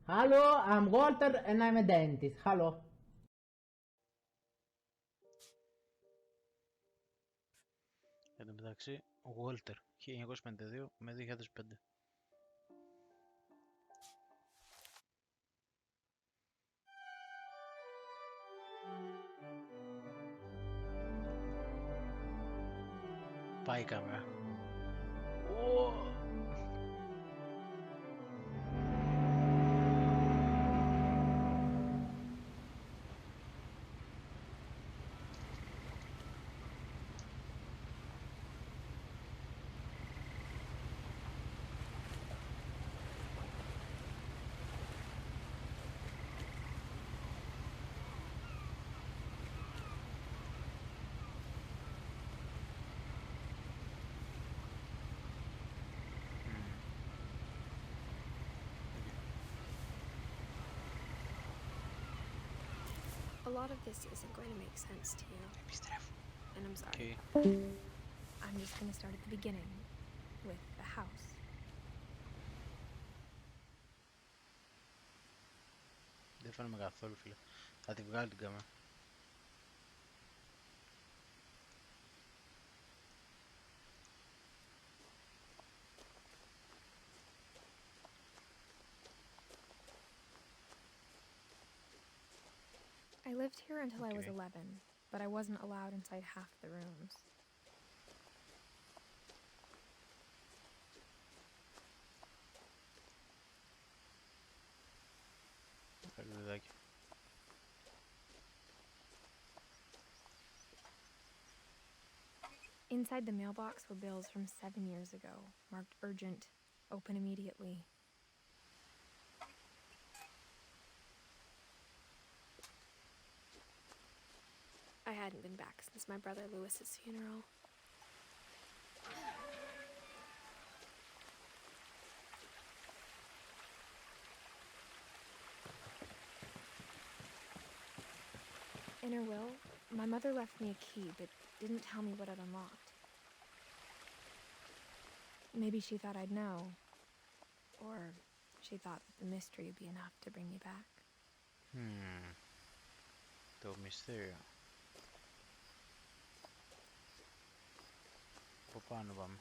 Hello, I'm Walter and I'm a dentist. Hello. Εν τω μεταξύ, Walter, 1952 με 2005. Πάει η κάμερα. A lot of this isn't going to make sense to you. Επιστρέφει. And I'm sorry. Okay. I'm just going to start at the beginning with the house. Δεν φαίνομαι καθόλου, φίλε. Θα τη βγάλει την κάμερα. I lived here until I was Okay. 11, but I wasn't allowed inside half the rooms. Παιδάκι. Inside the mailbox were bills from 7 years ago, marked urgent, open immediately. I hadn't been back since my brother Lewis's funeral. In her will, my mother left me a key, but didn't tell me what it unlocked. Maybe she thought I'd know, or she thought that the mystery would be enough to bring me back. Το μυστήριο. Από πάνω πάμε.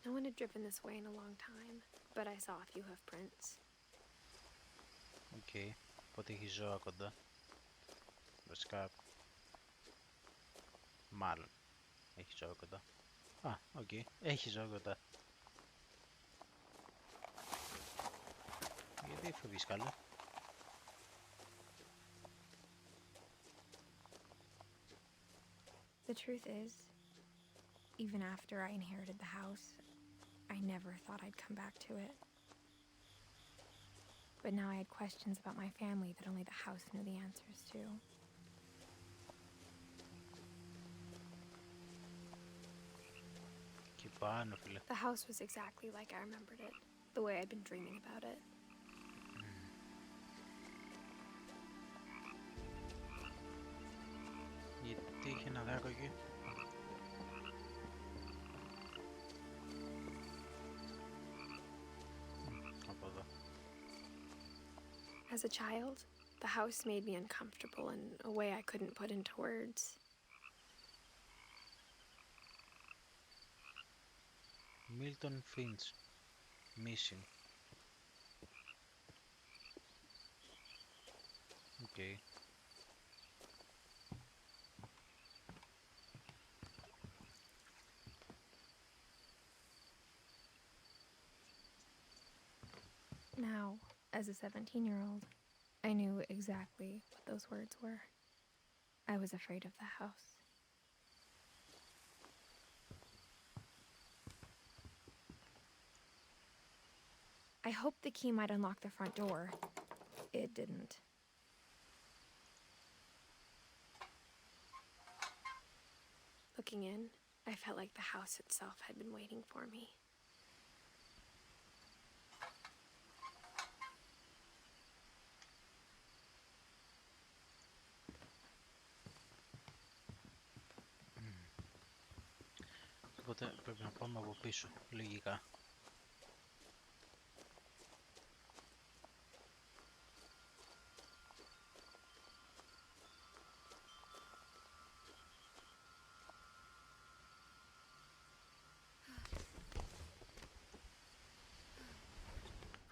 No one had driven this way in a long time, but I saw a few hoof prints. Οκ. Οπότε έχει ζώα κοντά. Βασικά... Μάλλον. Έχει ζώα κοντά. Α, οκ. Έχει ζώα κοντά. Γιατί φοβείς, καλέ? The truth is, even after I inherited the house, I never thought I'd come back to it. But now I had questions about my family that only the house knew the answers to. Και πάνω, φίλε. The house was exactly like I remembered it, the way I'd been dreaming about it. Γιατί είχε ένα δάκο εκεί? Από εδώ. As a child, the house made me uncomfortable in a way I couldn't put into words. Milton Finch. Missing. Okay. Now, as a 17-year-old, I knew exactly what those words were. I was afraid of the house. I hoped the key might unlock the front door. It didn't. Looking in, I felt like the house itself had been waiting for me. οπότε πρέπει να πάμε από πίσω, λογικά.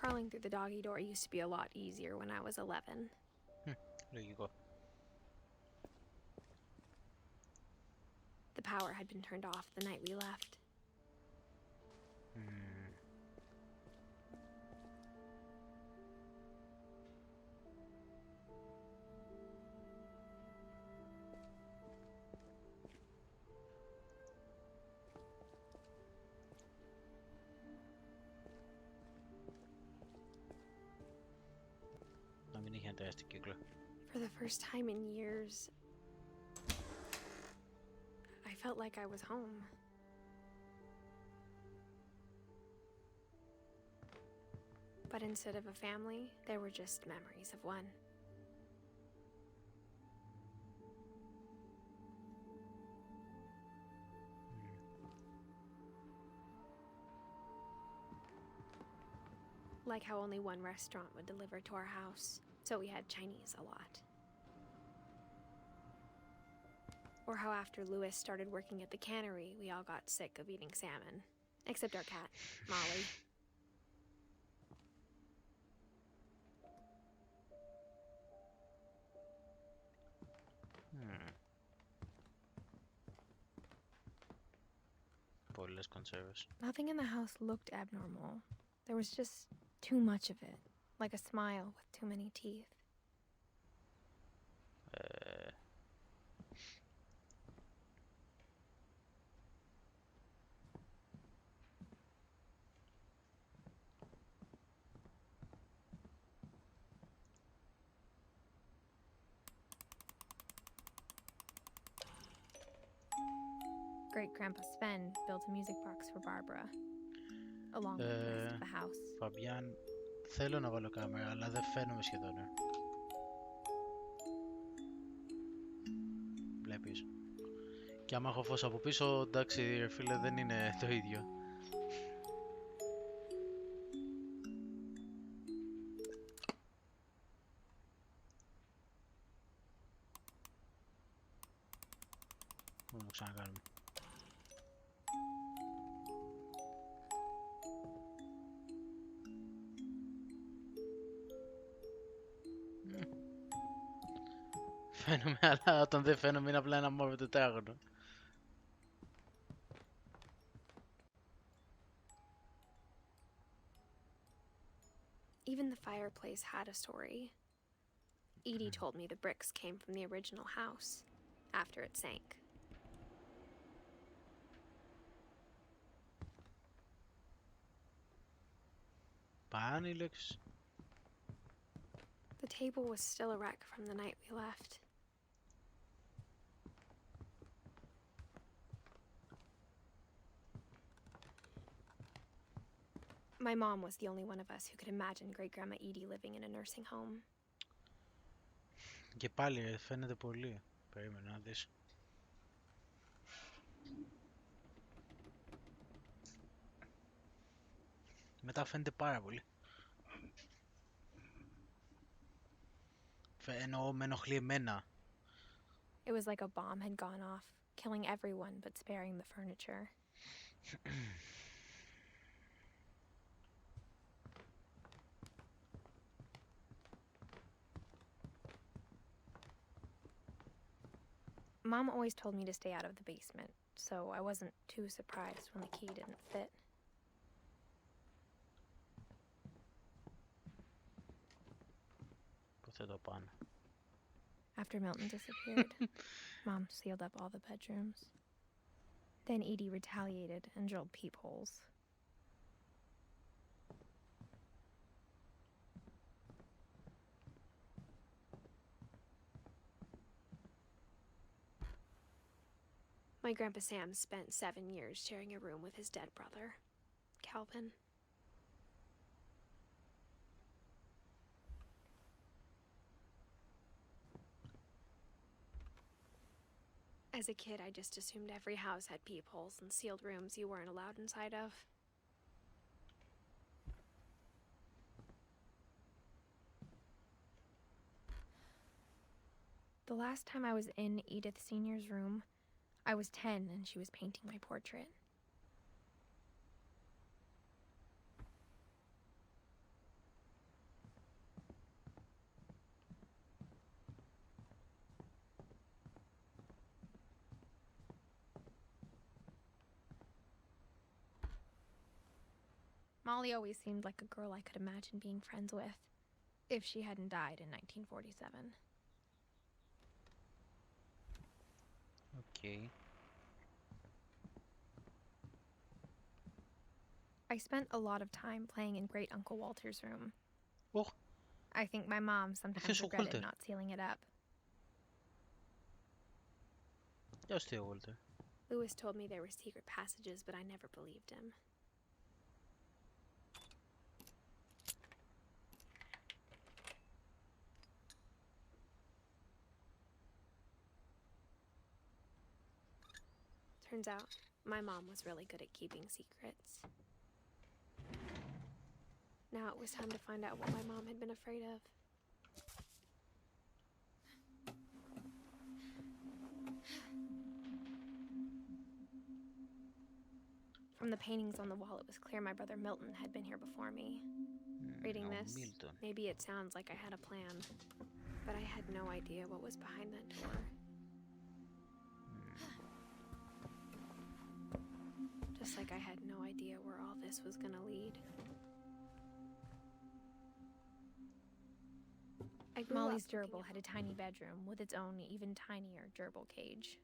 Crawling through the doggy door used to be a lot easier when I was 11. Λογικό. The power had been turned off the night we left. Να μην είχε ένα τεράστιο κύκλο. For the first time in years, I felt like I was home. But instead of a family, there were just memories of one. Like how only one restaurant would deliver to our house, so we had Chinese a lot. Or how after Louis started working at the cannery, we all got sick of eating salmon. Except our cat, Molly. Πολλές κονσέρβες. Nothing in the house looked abnormal. There was just too much of it, like a smile with too many teeth. Great-grandpa Sven built a music box for Barbara, along with the rest of the house. Φαμπιάν, θέλω να βάλω κάμερα, αλλά δεν φαίνομαι σχεδόν. Βλέπεις. Και άμα έχω φως από πίσω, εντάξει ρε φίλε, δεν είναι το ίδιο. Μπορούμε να το ξανακάνουμε. Φαίνομαι, αλλά όταν δεν φαίνομαι είναι απλά ένα μόρφο τετράγωνο. Even the fireplace had a story. Edie told me the bricks came from the original house, after it sank. Πάνε οι λέξεις. The table was still a wreck from the night we left. My mom was the only one of us who could imagine Great-Grandma Edie living in a nursing home. Και πάλι φαίνεται πολύ. Περίμενα να δεις. Μετά φαίνεται πάρα πολύ. Εννοώ με ενοχλεί εμένα. It was like a bomb had gone off, killing everyone but sparing the furniture. Mom always told me to stay out of the basement, so I wasn't too surprised when the key didn't fit. Πού θα το πάνε. After Milton disappeared, Mom sealed up all the bedrooms. Then Edie retaliated and drilled peepholes. My Grandpa Sam spent 7 years sharing a room with his dead brother, Calvin. As As a kid, I just assumed every house had peepholes and sealed rooms you weren't allowed inside of. The last time I was in Edith Sr.'s room, I was 10 and she was painting my portrait. Molly always seemed like a girl I could imagine being friends with, if she hadn't died in 1947. Okay. I spent a lot of time playing in Great Uncle Walter's room. Oh, I think my mom sometimes Uncle regretted Walter. not sealing it up. γεια σου θείο Walter. Lewis told me there were secret passages, but I never believed him. Turns out, my mom was really good at keeping secrets. Now it was time to find out what my mom had been afraid of. From the paintings on the wall, it was clear my brother Milton had been here before me. Reading this, Milton. maybe it sounds like I had a plan, but I had no idea what was behind that door. Just like I had no idea where all this was gonna lead. Molly's gerbil had a tiny bedroom with its own even tinier gerbil cage.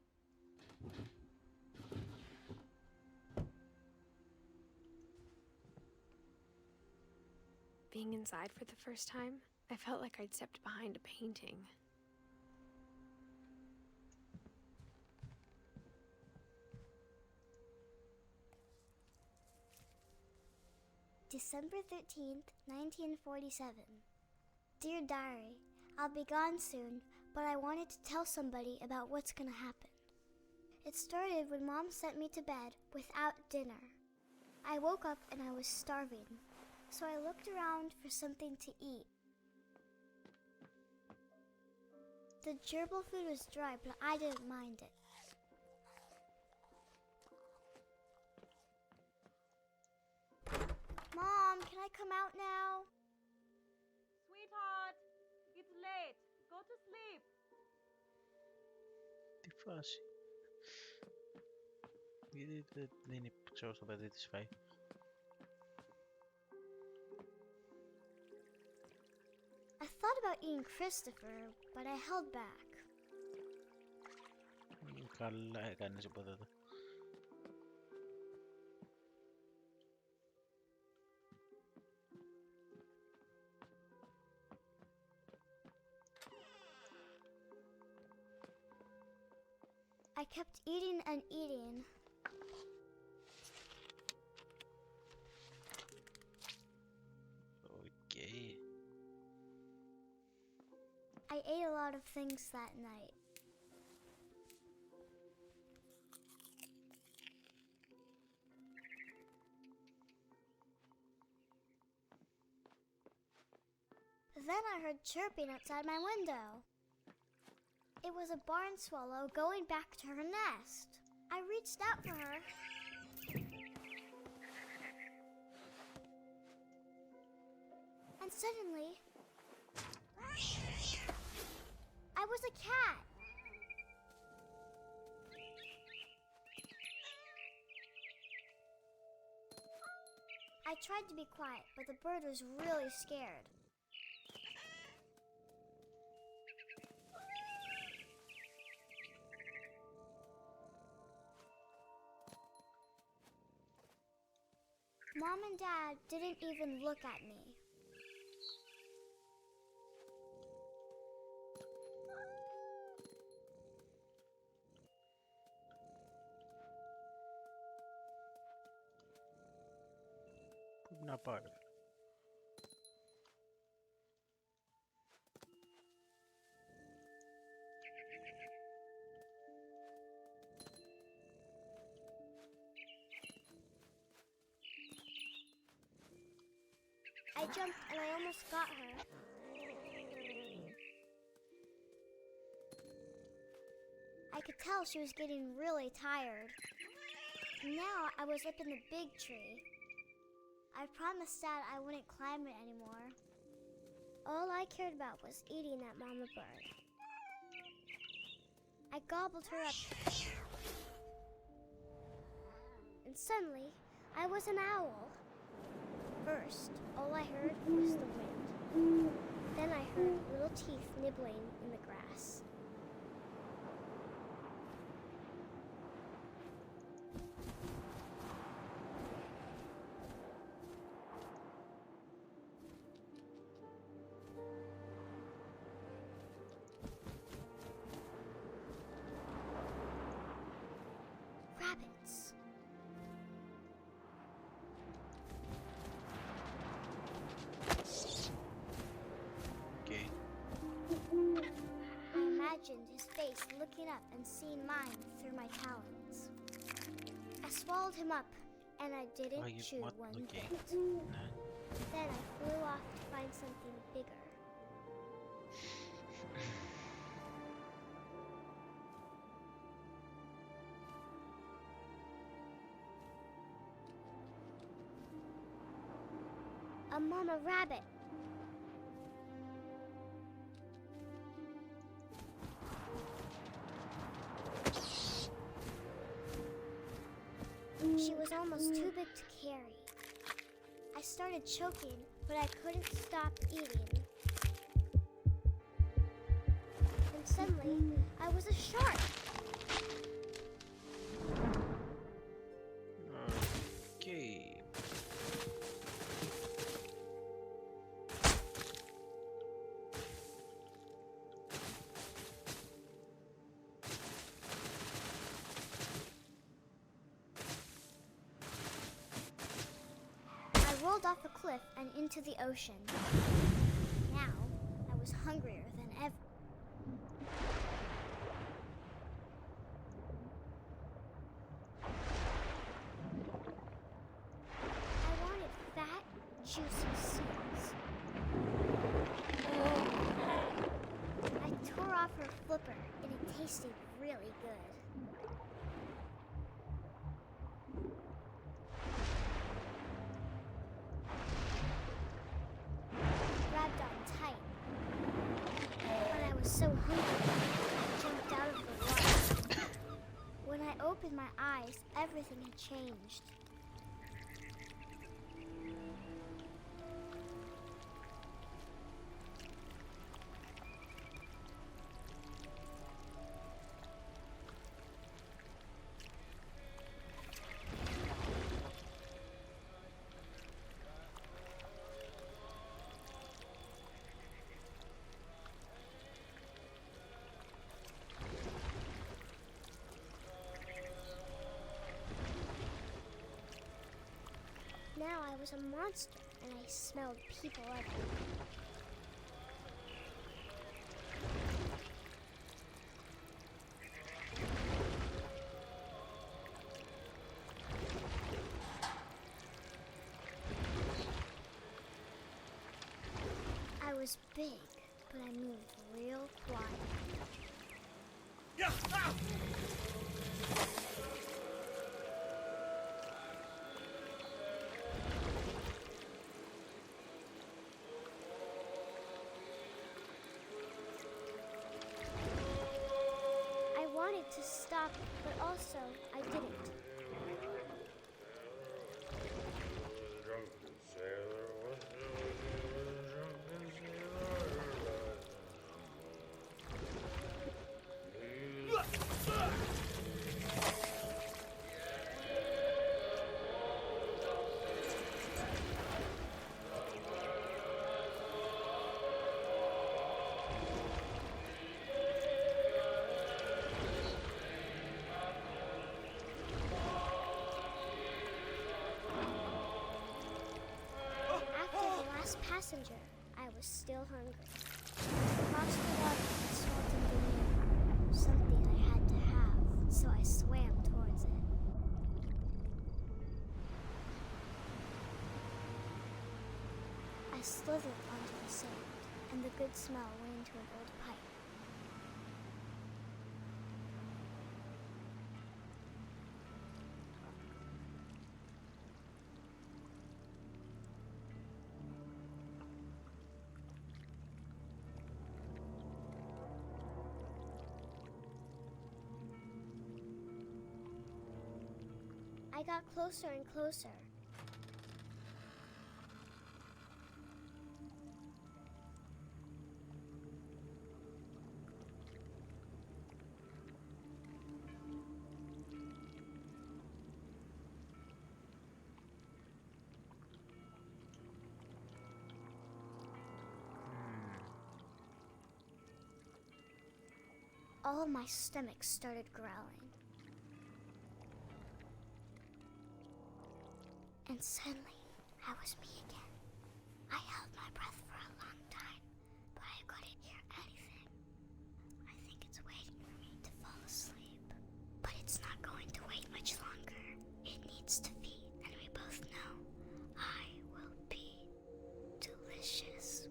Being inside for the first time, I felt like I'd stepped behind a painting. December 13th, 1947. Dear Diary, I'll be gone soon, but I wanted to tell somebody about what's gonna happen. It started when Mom sent me to bed without dinner. I woke up and I was starving, so I looked around for something to eat. The gerbil food was dry, but I didn't mind it. Mom, can I come out now? Sweetheart, it's late. Go to sleep. Τι φάση. Γιατί δεν ξέρω στο παιδί της φάει. I thought about eating Christopher, but I held back. Καλά έκανες υποτίθεται. I kept eating and eating. Okay. I ate a lot of things that night. Then I heard chirping outside my window. It was a barn swallow going back to her nest. I reached out for her. And suddenly, I was a cat. I tried to be quiet, but the bird was really scared. Mom and Dad didn't even look at me. Πού να πάρει. I jumped and I almost got her. I could tell she was getting really tired. Now I was up in the big tree. I promised Dad I wouldn't climb it anymore. All I cared about was eating that mama bird. I gobbled her up. And suddenly, I was an owl. First, all I heard was the wind. Then I heard little teeth nibbling in the grass. Rabbits. Okay. I imagined his face looking up and seeing mine through my talons. I swallowed him up, and I didn't chew what? one Okay. bit. No. Then I flew off to find something bigger. A mama rabbit. She was almost too big to carry. I started choking, but I couldn't stop eating. And suddenly, I was a shark. Okay. I rolled off a cliff and into the ocean. Now, I was hungrier than ever. I wanted fat, juicy seeds. I tore off her flipper, and it tasted really good. Grabbed on tight. But I was so hungry, I jumped out of the water. When I opened my eyes, everything had changed. Now I was a monster, and I smelled people everywhere. I was big, but I moved real quiet. I wanted to stop, but also I didn't. Passenger, I was still hungry. Across the water, I saw something new, something I had to have, so I swam towards it. I slithered onto the sand, and the good smell went into an old pipe. I got closer and closer. All of my stomach started growling. And suddenly, I was me again. I held my breath for a long time, but I couldn't hear anything. I think it's waiting for me to fall asleep. But it's not going to wait much longer. It needs to feed, and we both know I will be delicious.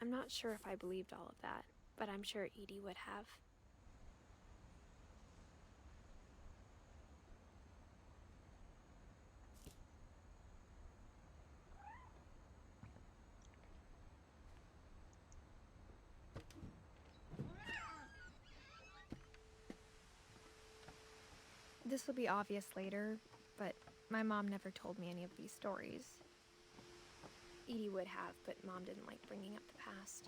I'm not sure if I believed all of that, but I'm sure Edie would have. This will be obvious later, but my mom never told me any of these stories. Edie would have, but Mom didn't like bringing up the past.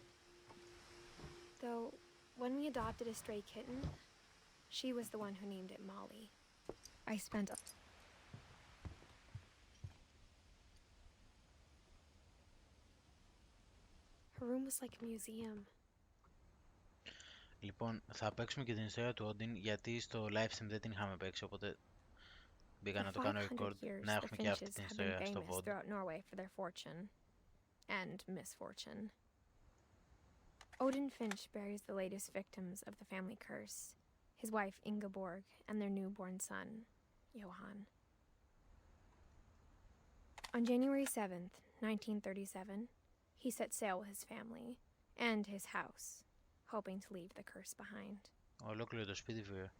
Though, when we adopted a stray kitten, she was the one who named it Molly. I spent... Her room was like a museum. Λοιπόν, θα παίξουμε και την ιστορία του Όντιν, γιατί στο live stream δεν την είχαμε παίξει, οπότε μπήκα να το κάνω record, να έχουμε και αυτή την ιστορία στο VOD. Throughout Norway for their fortune and misfortune. Odin Finch buries the latest victims of the family curse, his wife Ingeborg and their newborn son, Johan. On January 7th, 1937, he set sail with his family and his house, hoping to leave the curse behind. Ολόκληρο το σπίτι βέβαια.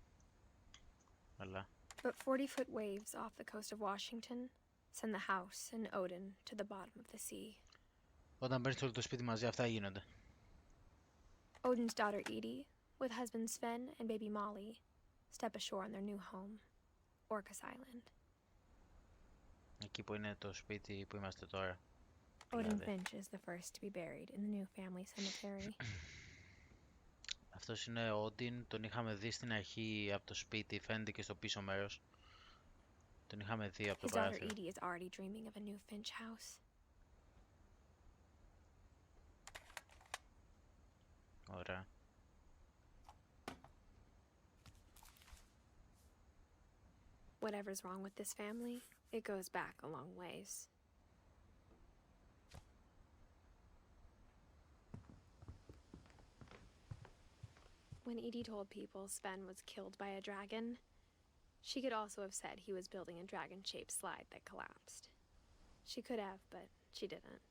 Αλλά... But 40-foot waves off the coast of Washington send the house and Odin to the bottom of the sea. Όταν παίρνεις όλο το σπίτι μαζί, αυτά γίνονται. Odin's daughter Edie, with husband Sven and baby Molly, step ashore on their new home, Orcas Island. Εκεί που είναι το σπίτι που είμαστε τώρα. Odin Finch is the first to be buried in the new family cemetery. Αυτός είναι ο Όντιν, τον είχαμε δει στην αρχή από το σπίτι, φαίνεται και στο πίσω μέρος. Τον είχαμε δει από το παράθυρο. His daughter Edie is already dreaming of a new Finch house. Ωραία. Whatever's wrong with this family, it goes back a long ways. When Edie told people Sven was killed by a dragon, she could also have said he was building a dragon-shaped slide that collapsed. She could have, but she didn't.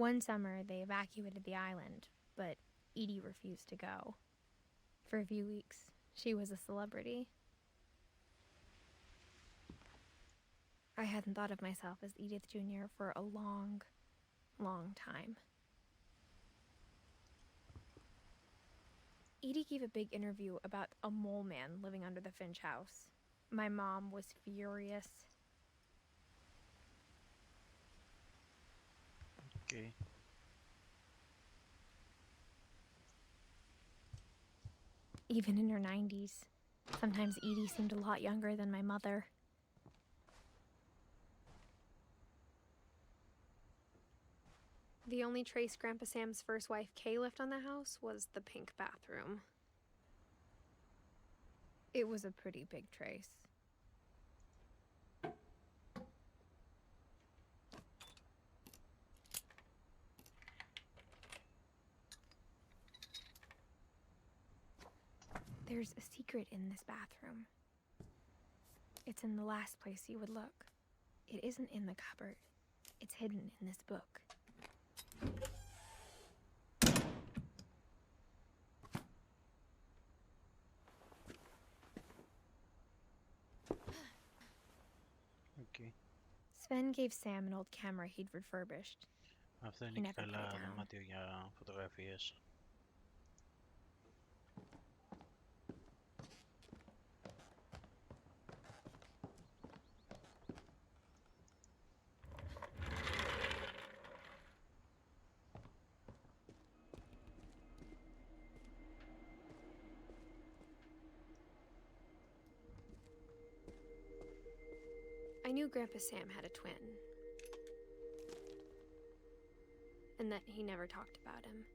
One summer, they evacuated the island, but Edie refused to go. For a few weeks, she was a celebrity. I hadn't thought of myself as Edith Jr. for a long, long time. Edie gave a big interview about a mole man living under the Finch house. My mom was furious. Okay. Even in her 90s, sometimes Edie seemed a lot younger than my mother. The only trace Grandpa Sam's first wife Kay left on the house was the pink bathroom. It was a pretty big trace. There's a secret in this bathroom. It's in the last place you would look. It isn't in the cupboard. It's hidden in this book. Okay. Sven gave Sam an old camera he'd refurbished. Αυτό He είναι και never put it καλά down. δωμάτιο για φωτογραφίες. I knew Grandpa Sam had a twin. And that he never talked about him.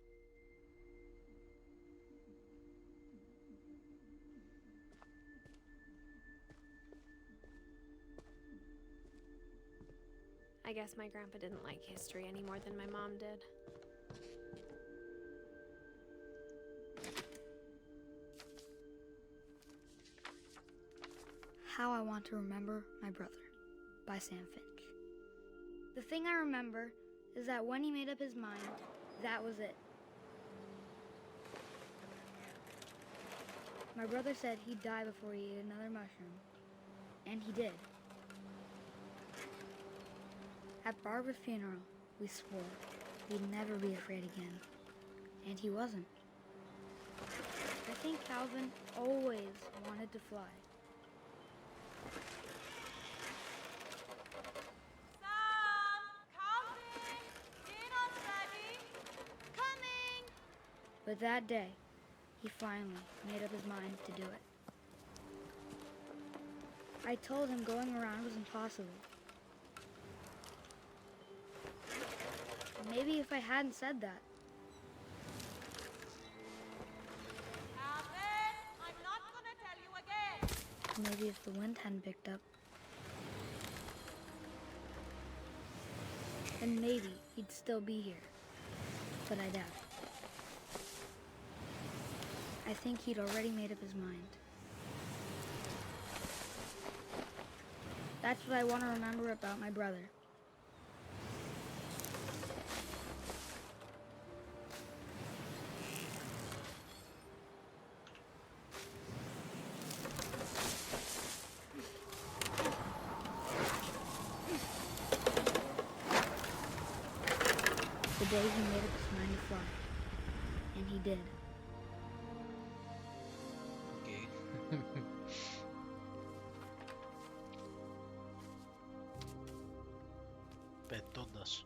I guess my grandpa didn't like history any more than my mom did. How I Want to Remember My Brother by Sam Finch. The thing I remember is that when he made up his mind, that was it. My brother said he'd die before he ate another mushroom, and he did. At Barbara's funeral, we swore we'd never be afraid again, and he wasn't. I think Calvin always wanted to fly. But that day, he finally made up his mind to do it. I told him going around was impossible. Maybe if I hadn't said that. Alvin, I'm not gonna tell you again. Maybe if the wind hadn't picked up. And maybe he'd still be here. But I doubt it. I think he'd already made up his mind. That's what I want to remember about my brother. The day he made up his mind to fly. And he did. Okay. Πετώντας.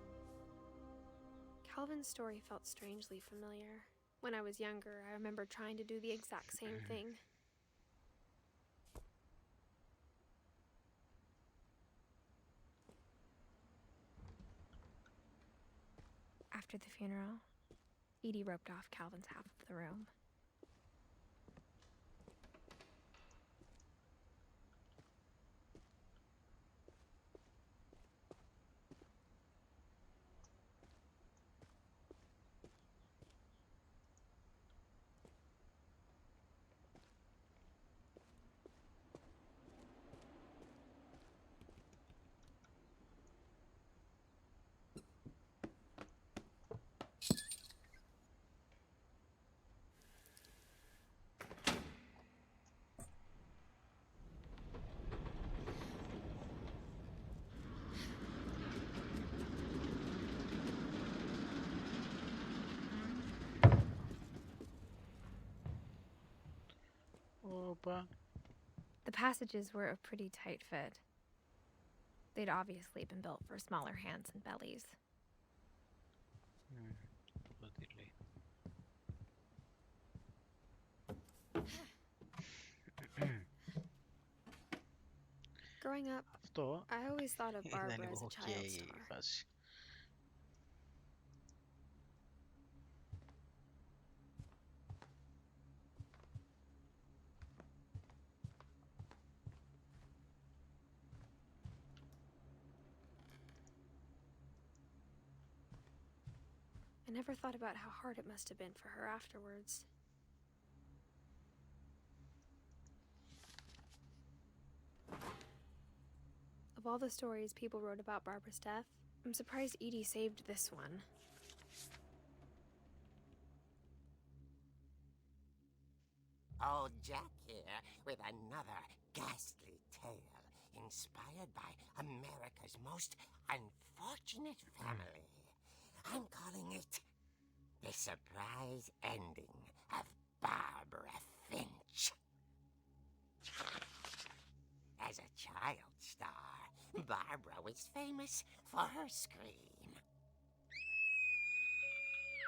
Calvin's story felt strangely familiar. When I was younger, I remember trying to do the exact same thing. After the funeral, Edie roped off Calvin's half of the room. Όπα. The passages were a pretty tight fit. They'd obviously been built for smaller hands and bellies. Το τι λέει. Growing up, Αυτό I always thought of ήταν Barbara as λίγο a οκ child η star. φάση. I never thought about how hard it must have been for her afterwards. Of all the stories people wrote about Barbara's death, I'm surprised Edie saved this one. Old Jack here with another ghastly tale inspired by America's most unfortunate family. I'm calling it The Surprise Ending of Barbara Finch. As a child star, Barbara was famous for her scream.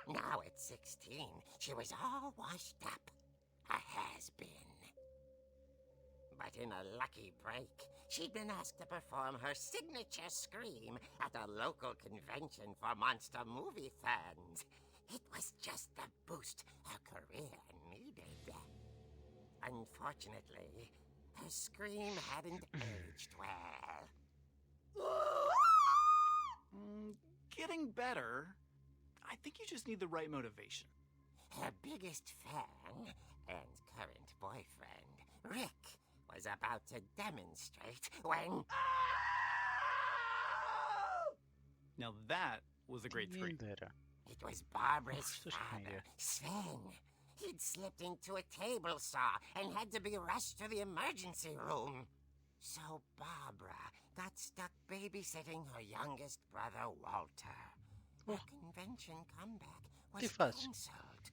Now at 16, she was all washed up, a has-been. But in a lucky break, she'd been asked to perform her signature scream at a local convention for monster movie fans. It was just the boost her career needed. Unfortunately, her scream hadn't aged well. Getting better. I think you just need the right motivation. Her biggest fan and current boyfriend, Rick, was about to demonstrate when... Now that was a great scream. It was Barbara's father, Sven. He'd slipped into a table saw and had to be rushed to the emergency room. So Barbara got stuck babysitting her youngest brother, Walter. Her convention comeback was cancelled.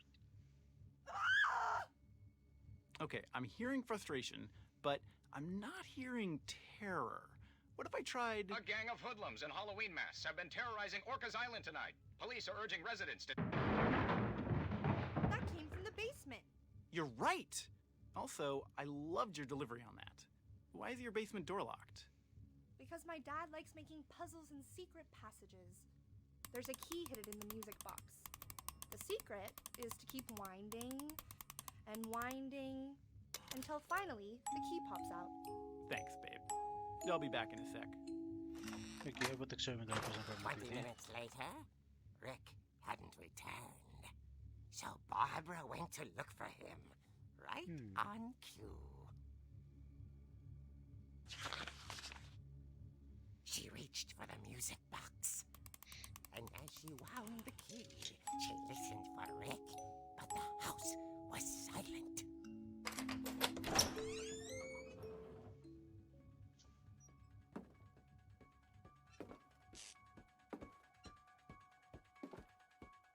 Okay, I'm hearing frustration, but I'm not hearing terror. What if I tried... A gang of hoodlums in Halloween masks have been terrorizing Orcas Island tonight. Police are urging residents to... That came from the basement. You're right! Also, I loved your delivery on that. Why is your basement door locked? Because my dad likes making puzzles and secret passages. There's a key hidden in the music box. The secret is to keep winding and winding until finally the key pops out. Thanks, babe. I'll be back in a sec. Okay, but 20 minutes later, Rick hadn't returned. So Barbara went to look for him, right on cue. She reached for the music box. And as she wound the key, she listened for Rick, but the house was silent.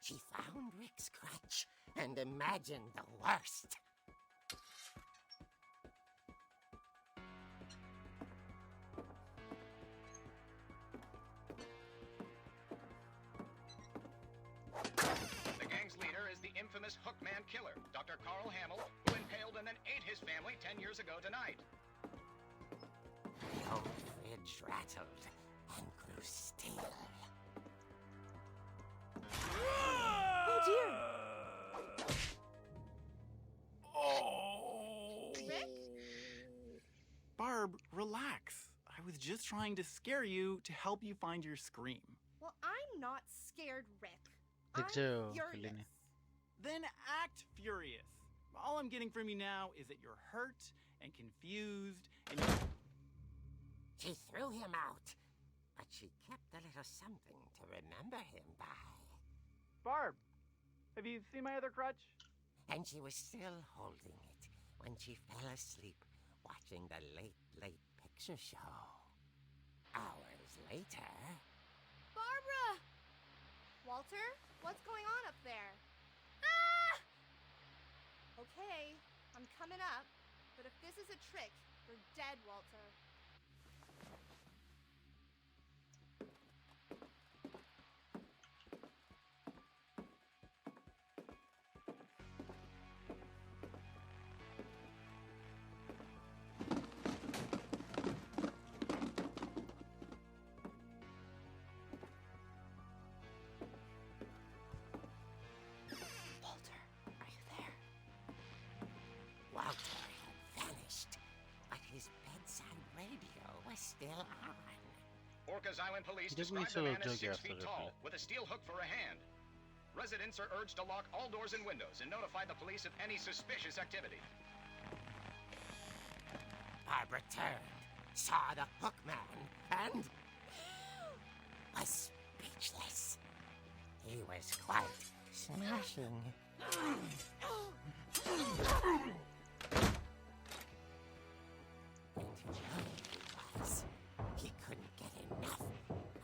She found Rick's crutch and imagined the worst. The gang's leader is the infamous Hookman killer, Dr. Carl Hamill, who impaled and then ate his family 10 years ago tonight. The old fridge rattled and grew still. Oh dear! Oh! Rick? Barb, relax. I was just trying to scare you to help you find your scream. Well, I'm not scared, Rick. I'm ξέρω, furious. Ελένη. Then act furious. All I'm getting from you now is that you're hurt and confused and you're... She threw him out, but she kept a little something to remember him by. Barb, have you seen my other crutch? And she was still holding it when she fell asleep watching the Late Picture Show. Hours later... Barbara! Walter, what's going on up there? Ah! Okay, I'm coming up, but if this is a trick, you're dead, Walter. Walter had vanished, but his bedside radio was still on. Orcas Island police He doesn't described need the to man as jog 6 after feet the tall, play. with a steel hook for a hand. Residents are urged to lock all doors and windows and notify the police of any suspicious activity. Barbara turned, saw the hook man, and was speechless. He was quite smashing. And he was. He couldn't get enough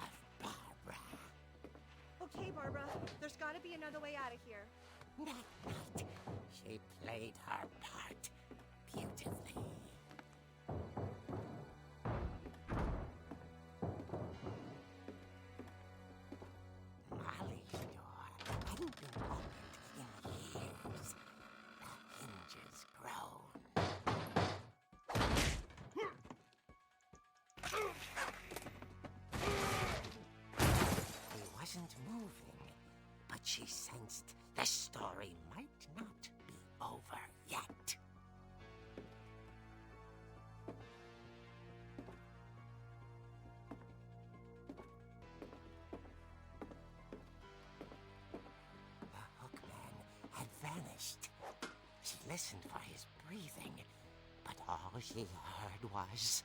of Barbara. Okay, Barbara, there's gotta be another way out of here. That night, she played her part beautifully. Molly's door hadn't been opened in years. The hinges groaned. He wasn't moving, but she sensed the story might not be over yet. The hookman had vanished. She listened for his breathing, but all she heard was...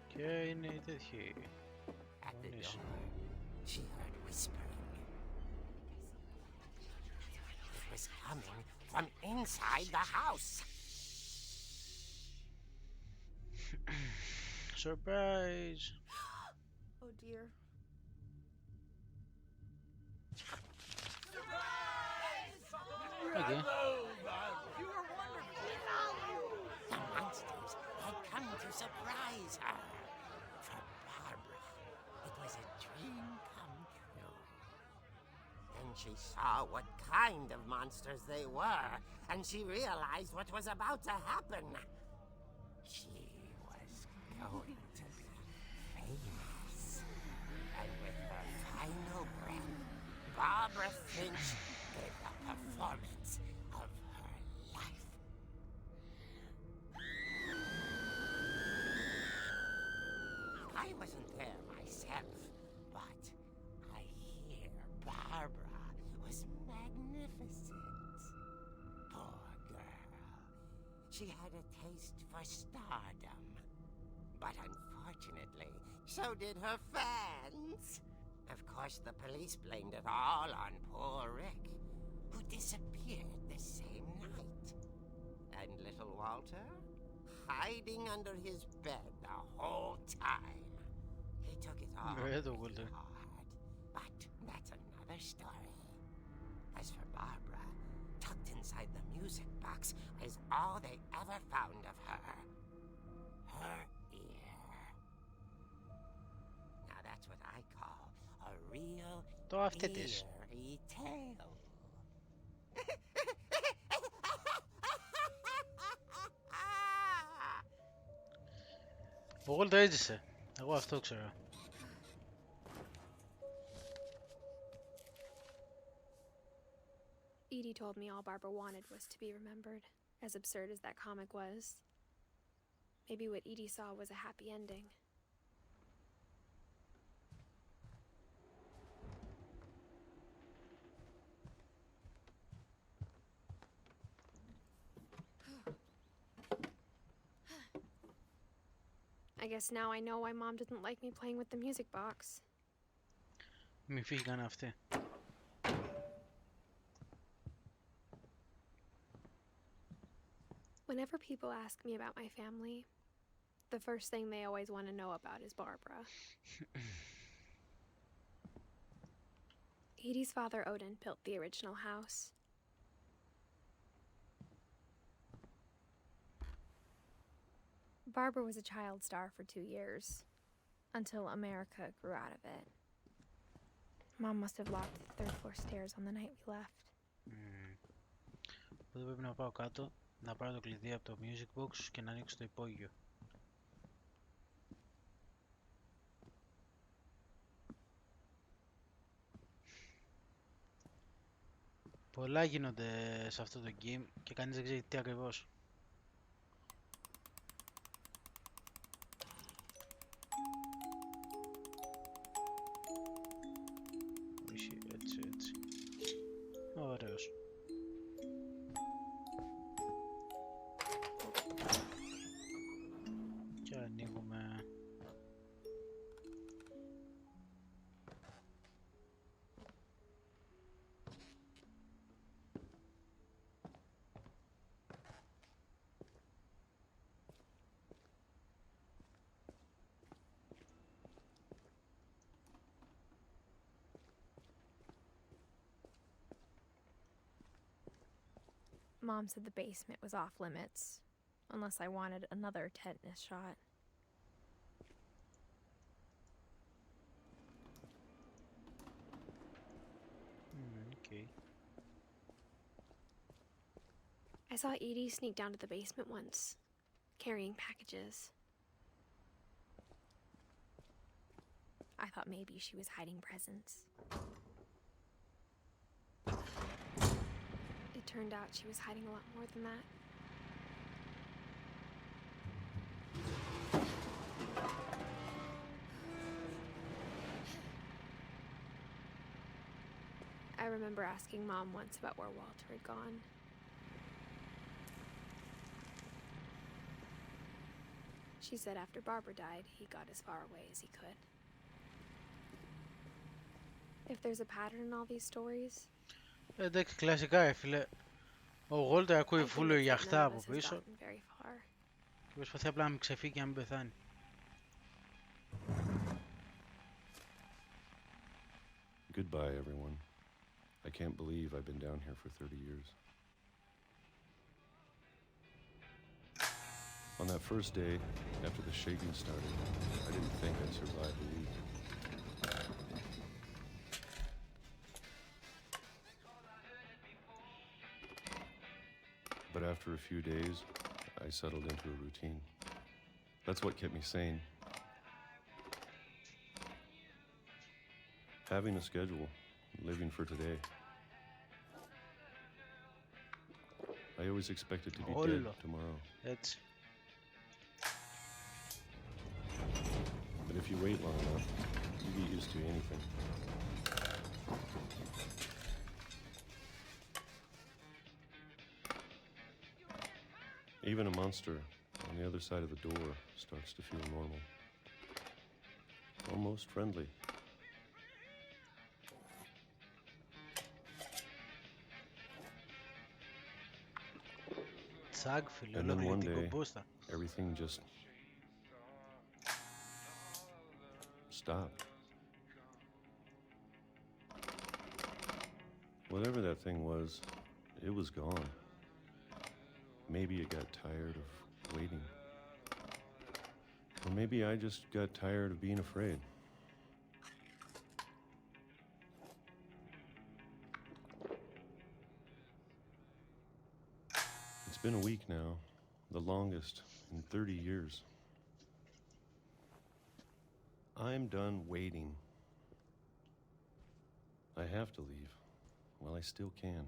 Και είναι η τέτοια. At the door, she heard whispering. It was coming from inside the house. Surprise! Oh dear. Okay. The monsters had come to surprise her. For Barbara, it was a dream come true. Then she saw what kind of monsters they were, and she realized what was about to happen. She was going to be famous. And with her final breath, Barbara Finch gave the performance of her life. I wasn't there myself, but I hear Barbara was magnificent. Poor girl. She had a taste for stardom. But unfortunately, so did her fans. Of course, the police blamed it all on poor Rick, who disappeared the same night. And little Walter, hiding under his bed the whole time. He took it all pretty hard, but that's another story. As for Barbara, tucked inside the music box is all they ever found of her. Her ear. Now that's what I call a real eerie tale. Ο Γόλ το έζησε. Εγώ αυτό ξέρω. Edie told me all Barbara wanted was to be remembered, as absurd as that comic was. Maybe what Edie saw was a happy ending. I guess now I know why Mom didn't like me playing with the music box. Μη φύγαν αυτοί. Whenever people ask me about my family, the first thing they always want to know about is Barbara. Edie's father, Odin, built the original house. Barbara was a child star for 2 years, until America grew out of it. Mom must have locked the third floor stairs on the night we left. Οπότε πρέπει να πάω κάτω, να πάρω το κλειδί από το music box και να ανοίξω το υπόγειο. Πολλά γίνονται σε αυτό το game και κανείς δεν ξέρει τι ακριβώς. Mom said the basement was off limits, unless I wanted another tetanus shot. Okay. I saw Edie sneak down to the basement once, carrying packages. I thought maybe she was hiding presents. It turned out she was hiding a lot more than that. I remember asking Mom once about where Walter had gone. She said after Barbara died, he got as far away as he could. If there's a pattern in all these stories, Εντάξει, κλασικά, φίλε. Ο Γόλτερ ακούει I think φούλο it's that γιαχτά none of από us has πίσω gotten very far. και προσπαθεί απλά να μην ξεφύγει και να μην πεθάνει. Goodbye, everyone. I can't believe I've been down here for 30 years. On that first day, after the shaking started, I didn't think I'd survive a week. But after a few days, I settled into a routine. That's what kept me sane. Having a schedule, living for today. I always expected to be dead tomorrow. Έτσι. But if you wait long enough, you get used to anything. Even a monster on the other side of the door starts to feel normal. Almost friendly. Τσακ, φίλε, And then ολόκληρη one την day, κομπούστα. everything just stopped. Whatever that thing was, it was gone. Maybe it got tired of waiting. Or maybe I just got tired of being afraid. It's been a week now, the longest in 30 years. I'm done waiting. I have to leave while I still can.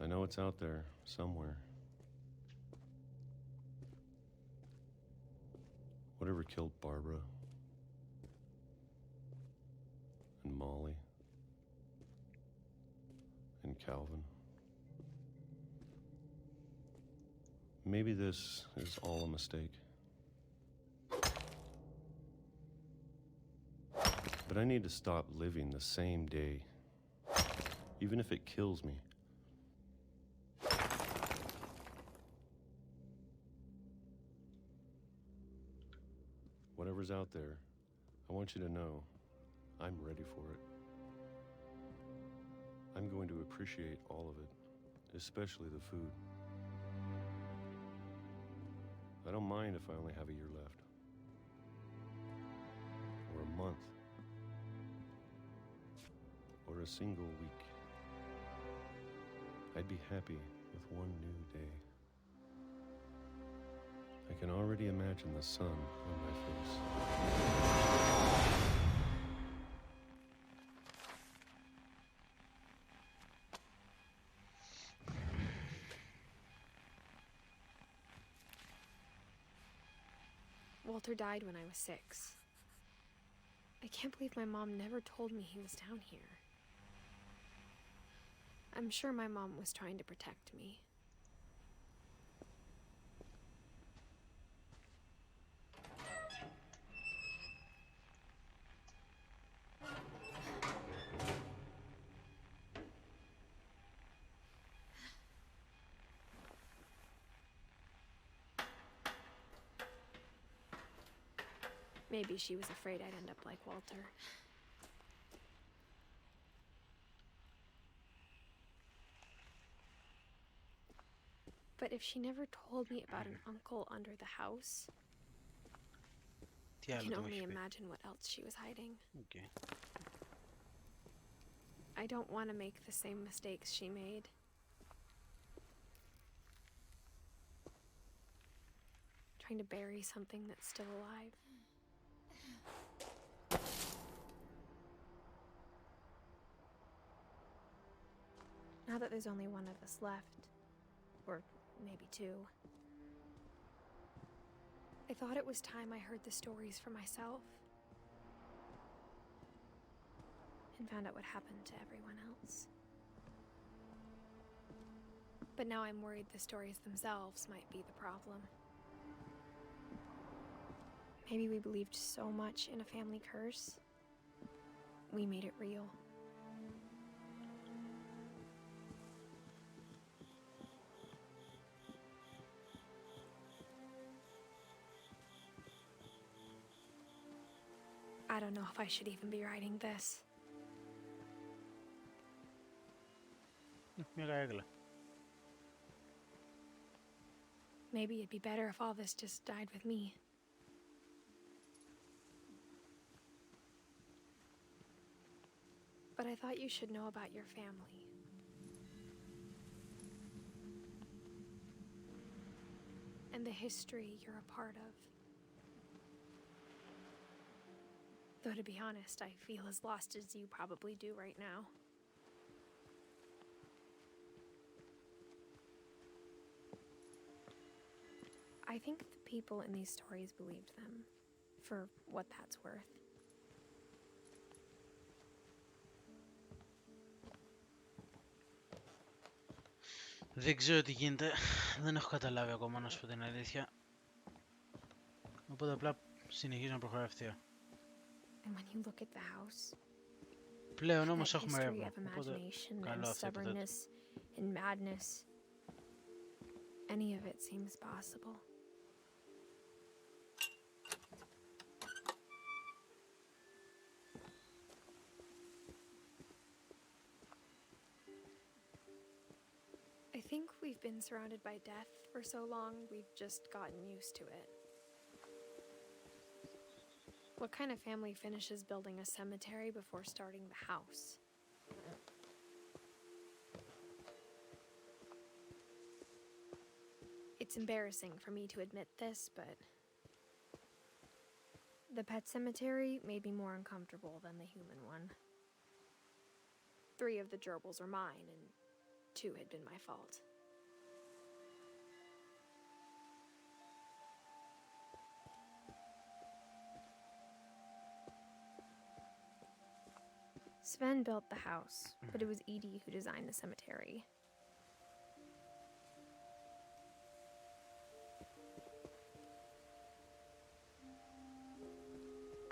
I know it's out there somewhere. Whatever killed Barbara and Molly and Calvin. Maybe this is all a mistake. But I need to stop living the same day, even if it kills me. Whatever's out there, I want you to know I'm ready for it. I'm going to appreciate all of it, especially the food. I don't mind if I only have a year left, or a month, or a single week. I'd be happy with one new day. I can already imagine the sun on my face. Walter died when I was 6. I can't believe my mom never told me he was down here. I'm sure my mom was trying to protect me. Maybe she was afraid I'd end up like Walter. But if she never told me about an uncle under the house, I can only imagine what else she was hiding. Okay. I don't want to make the same mistakes she made. Trying to bury something that's still alive. Now that there's only one of us left, or maybe two, I thought it was time I heard the stories for myself and found out what happened to everyone else. But now I'm worried the stories themselves might be the problem. Maybe we believed so much in a family curse, we made it real. I don't know if I should even be writing this. Μια καρέκλα. Maybe it'd be better if all this just died with me. But I thought you should know about your family. And the history you're a part of. Though to be honest, I feel as lost as you probably do right now. I think the people in these stories believed them, for what that's worth. Δεν ξέρω τι γίνεται, δεν έχω καταλάβει ακόμα, να σου πω την αλήθεια. Οπότε απλά συνεχίζω να προχωρώ ευθεία. And when you look at the house, Πλέον όμως that έχουμε history ρεύμα, of οπότε imagination καλό and αυτό το τέτοιο. stubbornness and madness, any of it seems possible. I think we've been surrounded by death for so long, we've just gotten used to it. What kind of family finishes building a cemetery before starting the house? It's embarrassing for me to admit this, but the pet cemetery made me more uncomfortable than the human one. 3 of the gerbils were mine, and 2 had been my fault. Sven built the house, but it was Edie who designed the cemetery.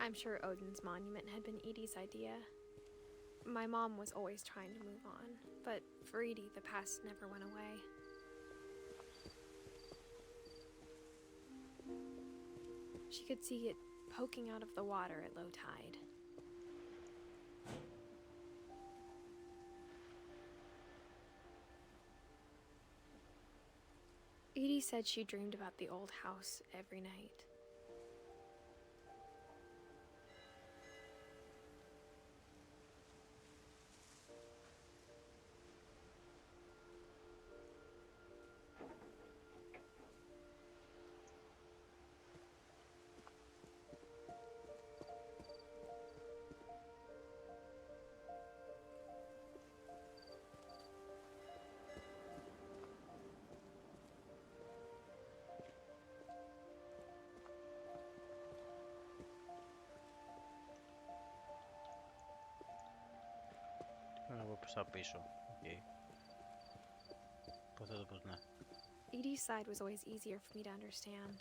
I'm sure Odin's monument had been Edie's idea. My mom was always trying to move on, but for Edie, the past never went away. She could see it poking out of the water at low tide. Edie said she dreamed about the old house every night. Να πω προς τα πίσω. Okay. Υποθέτω πως ναι. Edie's side was always easier for me to understand.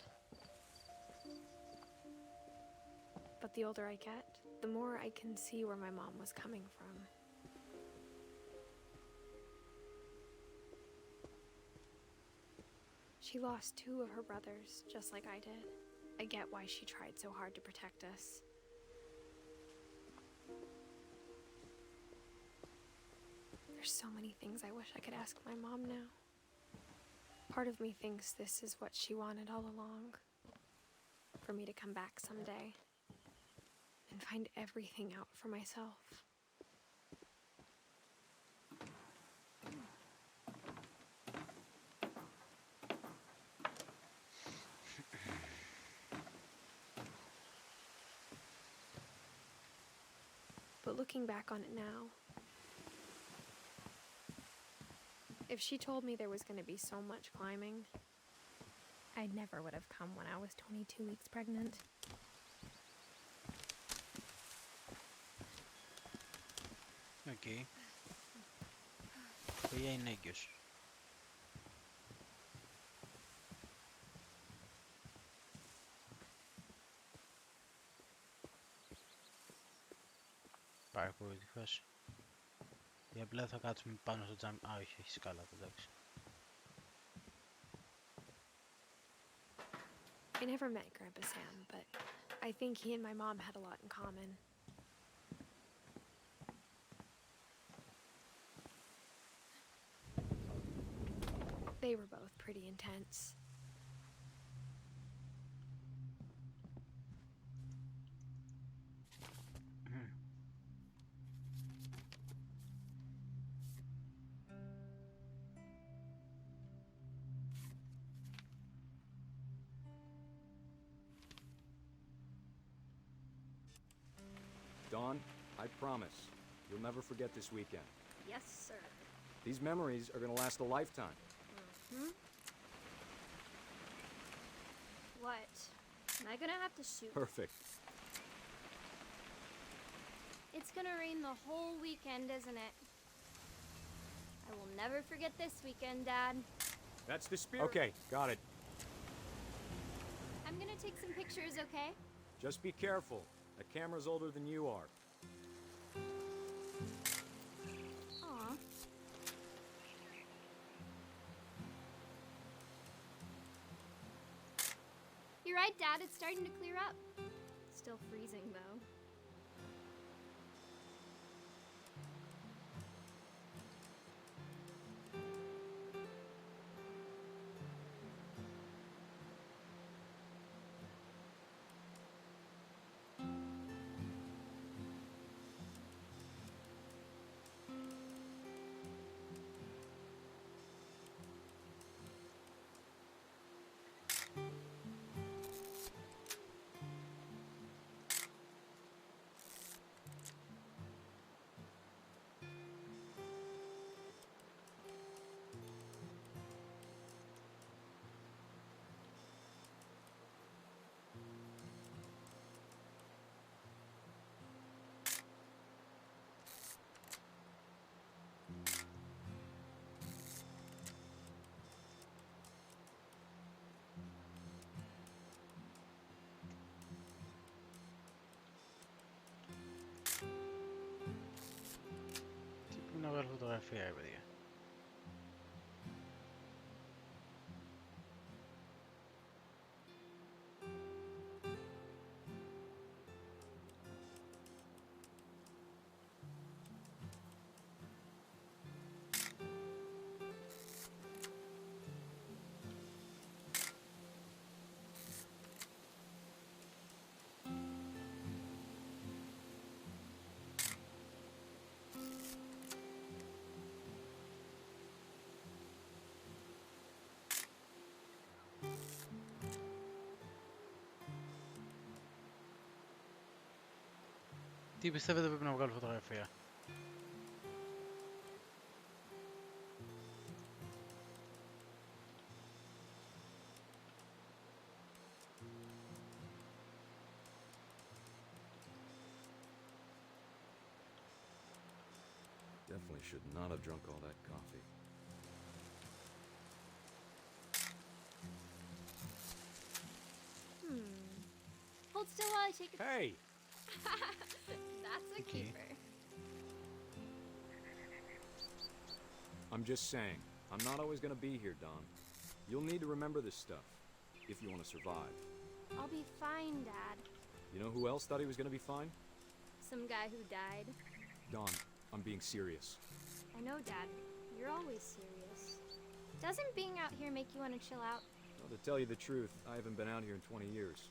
But the older I get, the more I can see where my mom was coming from. She lost 2 of her brothers, just like I did. I get why she tried so hard to protect us. There's so many things I wish I could ask my mom now. Part of me thinks this is what she wanted all along. For me to come back someday and find everything out for myself. But looking back on it now, if she told me there was going to be so much climbing, I never would have come when I was 22 weeks pregnant. Οκ. Οποία είναι έγκυος. Υπάρχει πρώτη φάση. Ή απλά θα κάτσουμε πάνω στο τζάμι. Α, όχι, έχει σκάλα, εντάξει. I never met Grandpa Sam, but I think he and my mom had a lot in common. They were both pretty intense. Dawn, I promise, you'll never forget this weekend. Yes, sir. These memories are gonna last a lifetime. Hmm? What? Am I gonna have to shoot? Perfect. It's gonna rain the whole weekend, isn't it? I will never forget this weekend, Dad. That's the spirit. Okay, got it. I'm gonna take some pictures, okay? Just be careful. The camera's older than you are. Aw. You're right, Dad. It's starting to clear up. Still freezing, though. Να βγάλω φωτογραφία, παιδιά. Τι πιστεύετε πρέπει να βγάλω φωτογραφία? Definitely should not have drunk all that coffee. Hold still while I take a... Hey! That's a keeper. I'm just saying, I'm not always gonna be here, Don. You'll need to remember this stuff, if you want to survive. I'll be fine, Dad. You know who else thought he was gonna be fine? Some guy who died. Dawn, I'm being serious. I know, Dad. You're always serious. Doesn't being out here make you want to chill out? Well, to tell you the truth, I haven't been out here in 20 years.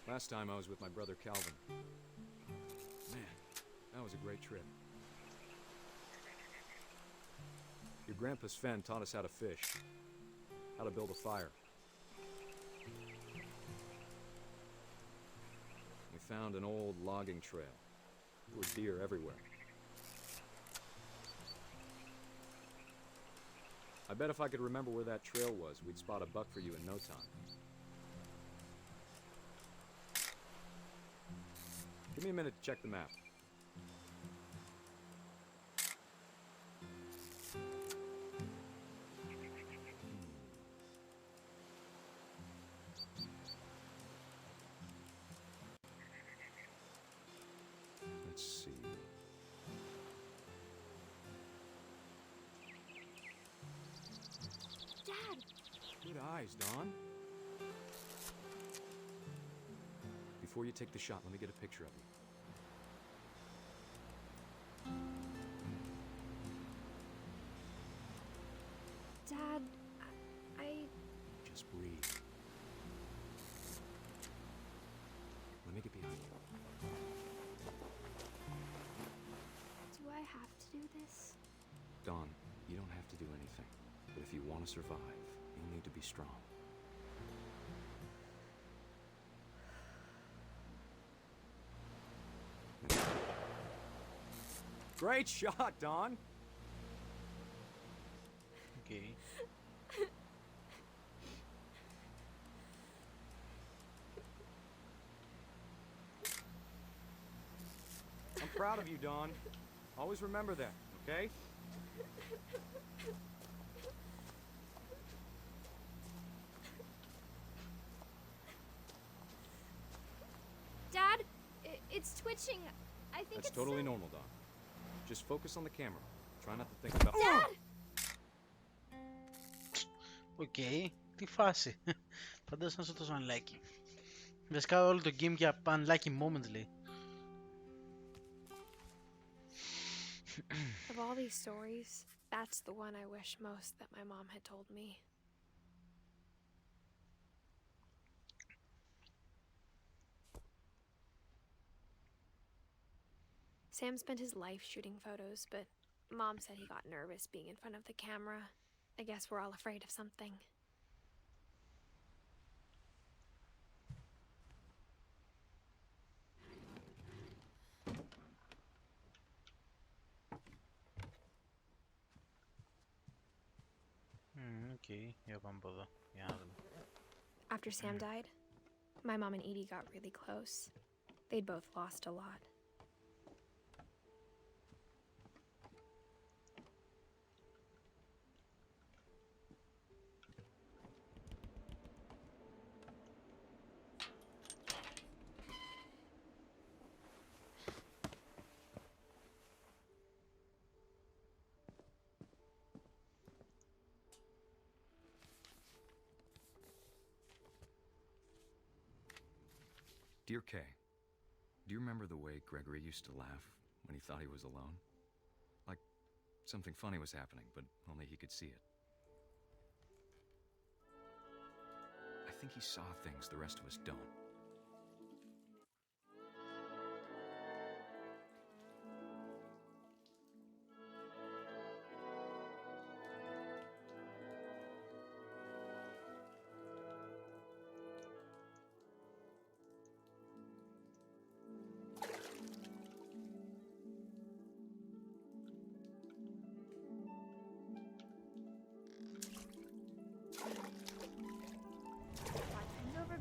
Last time I was with my brother Calvin. Man, that was a great trip. Your grandpa Sven taught us how to fish, how to build a fire. We found an old logging trail. There were deer everywhere. I bet if I could remember where that trail was, we'd spot a buck for you in no time. Give me a minute to check the map. Let's see. Dad! Good eyes, Dawn. Before you take the shot, let me get a picture of you. Dad, Just breathe. Let me get behind you. do I have to do this? Dawn, you don't have to do anything. But if you want to survive, you need to be strong. Great shot, Dawn! Okay. I'm proud of you, Dawn. Always remember that, okay? Dad, it's twitching. I think That's it's totally so- normal, Dawn. Just focus on the camera. Try not to think about... Dad! Οκ, τι φάση. Φαντάζομαι να είσαι τόσο unlucky. Βασικά όλο το game για unlucky moments λέει. Of all these stories, that's the one I wish most that my mom had told me. Sam spent his life shooting photos, but Mom said he got nervous being in front of the camera. I guess we're all afraid of something. Οκ, για πάμε από εδώ. Για να δούμε. After Sam died, my mom and Edie got really close. They'd both lost a lot. Dear Kay, do you remember the way Gregory used to laugh when he thought he was alone? Like something funny was happening, but only he could see it. I think he saw things the rest of us don't.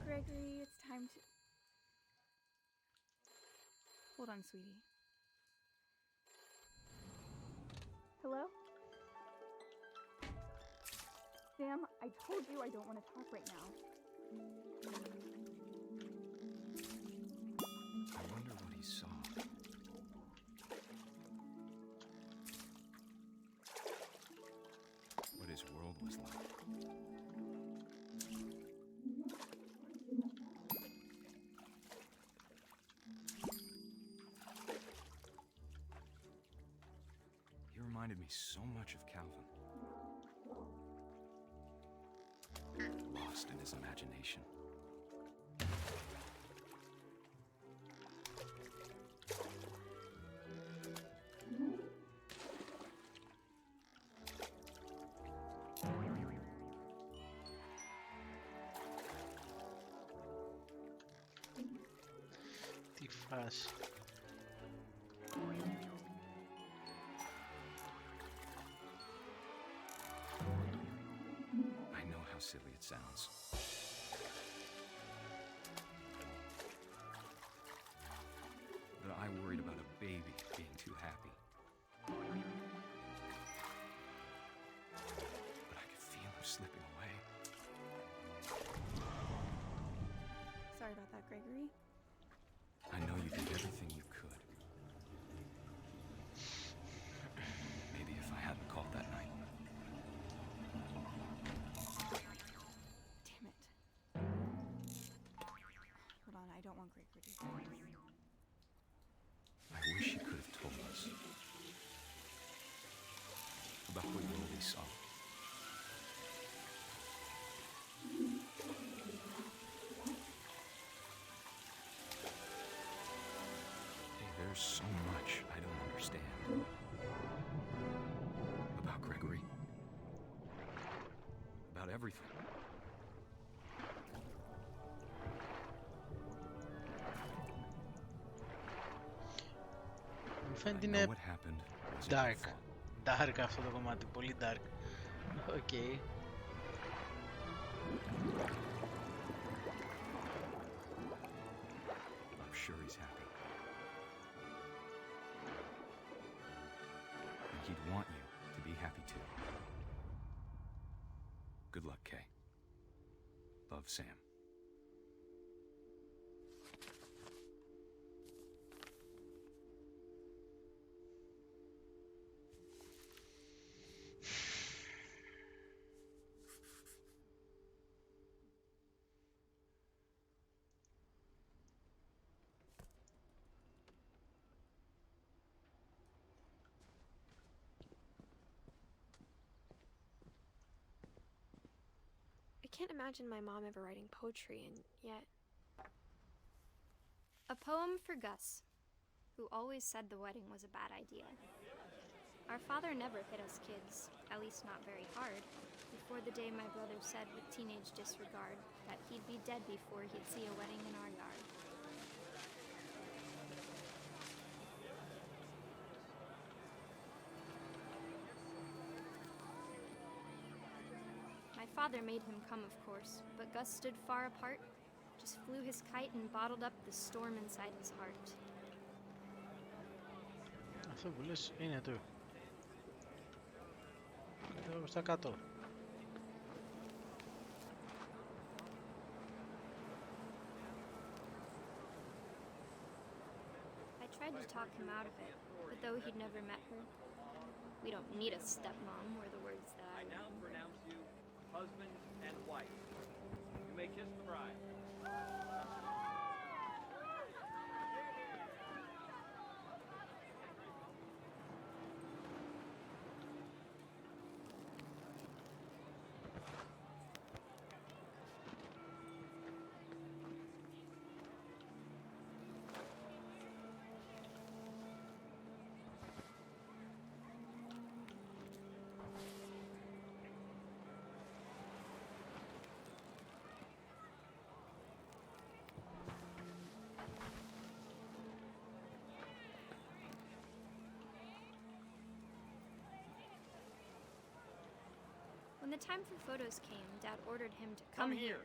Gregory, it's time to... Hold on, sweetie. Hello? Sam, I told you I don't want to talk right now. I wonder what he saw. me so much of Calvin. Lost in his imagination. Τι φάση. I know how silly it sounds. But I worried about a baby being too happy. But I could feel him slipping away. Sorry about that, Gregory. I know you did everything you could. Maybe if I hadn't called that night. Damn it. Hold on, I don't want Gregory to hear this. I wish you could have told us about what you really saw. Hey, there's so much I don't understand about Gregory, about everything. Μου φαίνεται I know είναι what happened wasn't your dark. fault. Dark αυτό το κομμάτι, πολύ dark. Οκ. I'm sure he's happy. And he'd want you to be happy too. Good luck, Kay. Love, Sam. I can't imagine my mom ever writing poetry, and yet... A poem for Gus, who always said the wedding was a bad idea. Our father never hit us kids, at least not very hard, before the day my brother said with teenage disregard that he'd be dead before he'd see a wedding in our yard. My father made him come, of course, but Gus stood far apart, just flew his kite and bottled up the storm inside his heart. Αυτό που λες είναι το. Εδώ στα κάτω. I tried to talk him out of it, but though he'd never met her, we don't need a stepmom were the words that I now pronounce you husband and wife. You may kiss the bride. When the time for photos came, Dad ordered him to come here.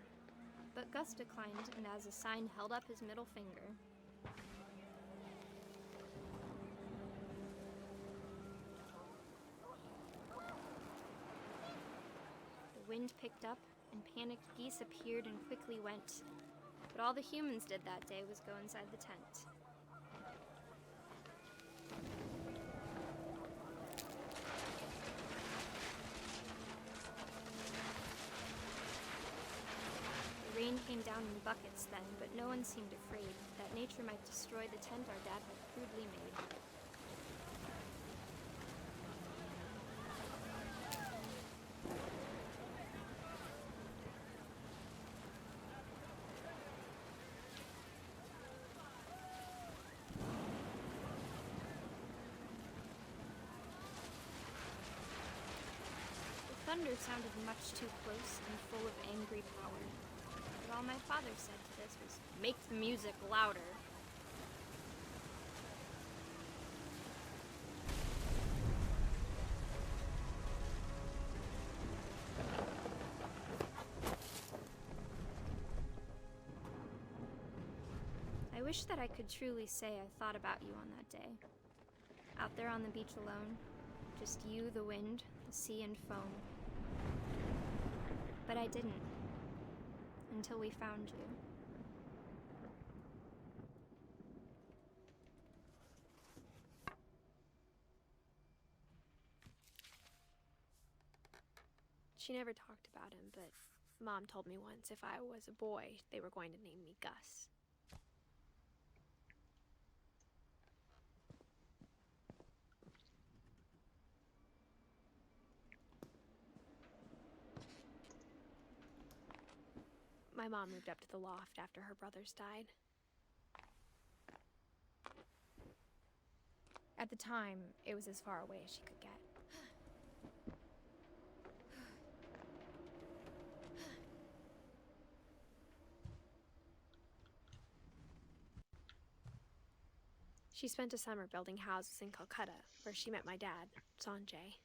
But Gus declined, and as a sign held up his middle finger. The wind picked up, and panicked geese appeared and quickly went. But all the humans did that day was go inside the tent. The rain came down in buckets then, but no one seemed afraid that nature might destroy the tent our dad had crudely made. thunder sounded much too close and full of angry power. But all my father said to this was, "Make the music louder." I wish that I could truly say I thought about you on that day. Out there on the beach alone, just you, the wind, the sea, and foam. But I didn't. Until we found you. She never talked about him, but Mom told me once if I was a boy, they were going to name me Gus. My mom moved up to the loft after her brothers died. At the time, it was as far away as she could get. She spent a summer building houses in Calcutta, where she met my dad, Sanjay.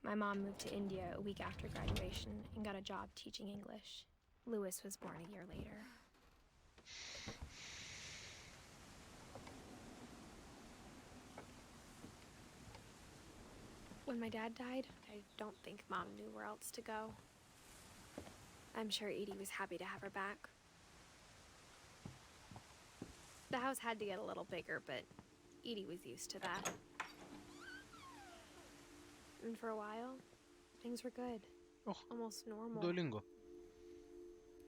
My mom moved to India a week after graduation and got a job teaching English. Louis was born a year later. When my dad died, I don't think Mom knew where else to go. I'm sure Edie was happy to have her back. The house had to get a little bigger, but Edie was used to that. And for a while, things were good. Oh, almost normal. Duolingo.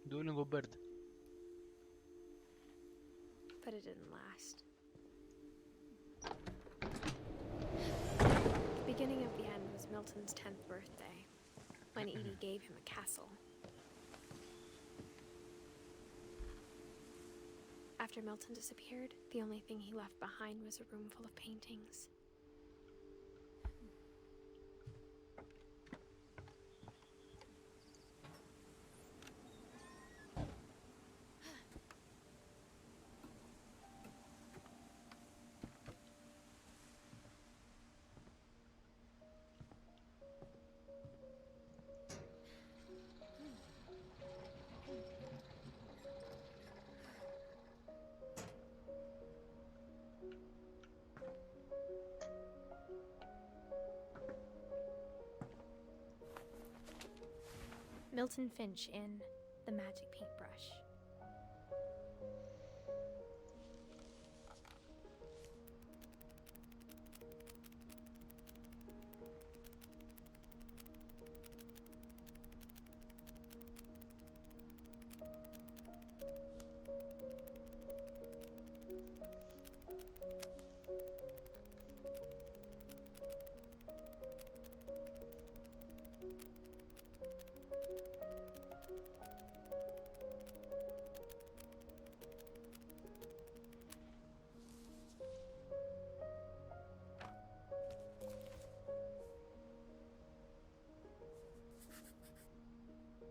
Duolingo bird. But it didn't last. The beginning of the end was Milton's 10th birthday, when Edie gave him a castle. After Milton disappeared, the only thing he left behind was a room full of paintings. Milton Finch in The Magic Paintbrush.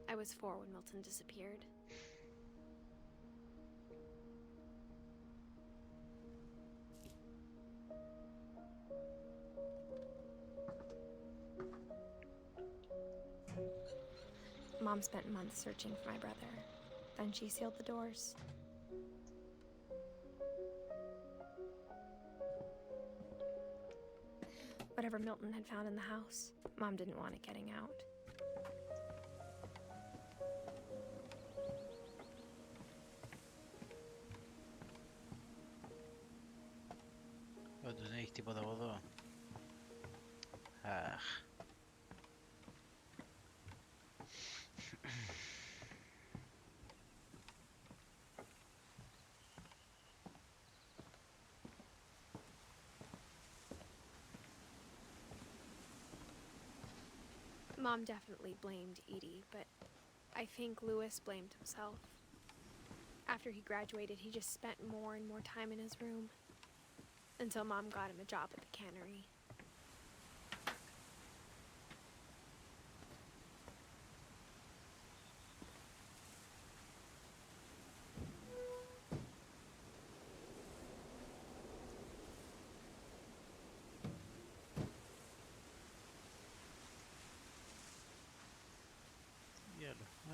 I was 4 when Milton disappeared. Mom spent months searching for my brother. Then she sealed the doors. Whatever Milton had found in the house, Mom didn't want it getting out. Όντως δεν έχει τίποτα από εδώ. Αχ. Mom definitely blamed Edie, but I think Louis blamed himself. After he graduated, he just spent more and more time in his room. until Mom got him a job at the cannery.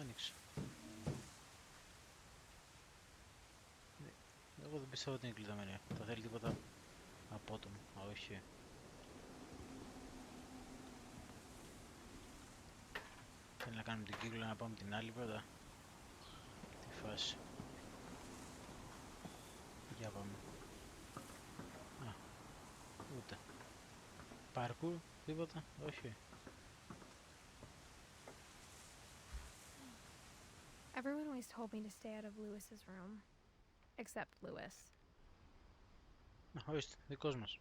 Άνοιξε. Εγώ δεν πιστεύω ότι είναι κλειδωμένη. Θα θέλει τίποτα απότομο. Όχι. Θέλει να κάνουμε την κύκλο, να πάμε την άλλη πρώτα. Τι φάση. Για πάμε. Α, ούτε. Παρκούρ, τίποτα. Όχι. Everyone always told me to stay out of Lewis's room. Except Lewis. Ορίστε, δικός μας.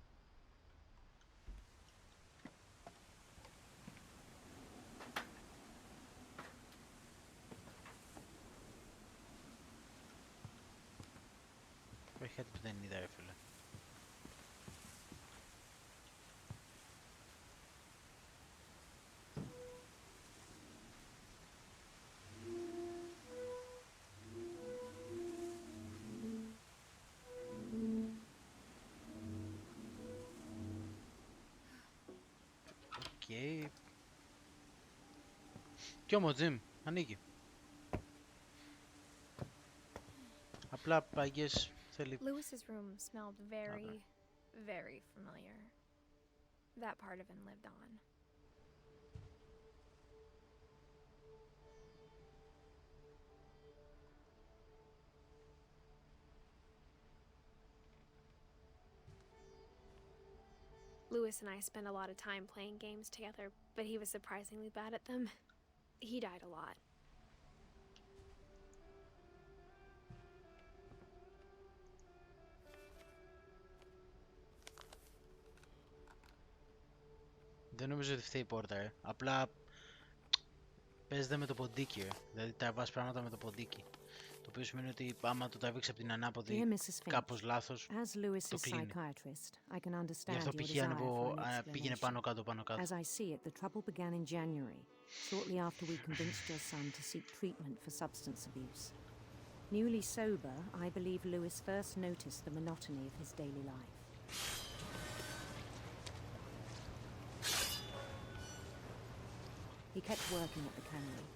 Όχι κάτι που δεν είδα, ρε φίλε. Κι όμως, Jim, ανοίγει. Απλά παγιές θέλει... Lewis's room smelled very, very familiar. That part of him lived on. Lewis and I spent a lot of time playing games together, but he was surprisingly bad at them. He died a lot. Δεν νομίζω ότι φταίει η πόρτα, Απλά παίζεται με το ποντίκι, Δηλαδή τραβάς πράγματα με το ποντίκι. Το οποίο σημαίνει ότι άμα το τραβήξει από την ανάποδη κάπως λάθος, το κλείνει. Γι' αυτό πήγαινε πάνω κάτω. As I see it, the trouble began in January, shortly after we convinced your son to seek treatment for substance abuse. Newly sober, I believe Lewis first noticed the monotony of his daily life. He kept working at the cannery,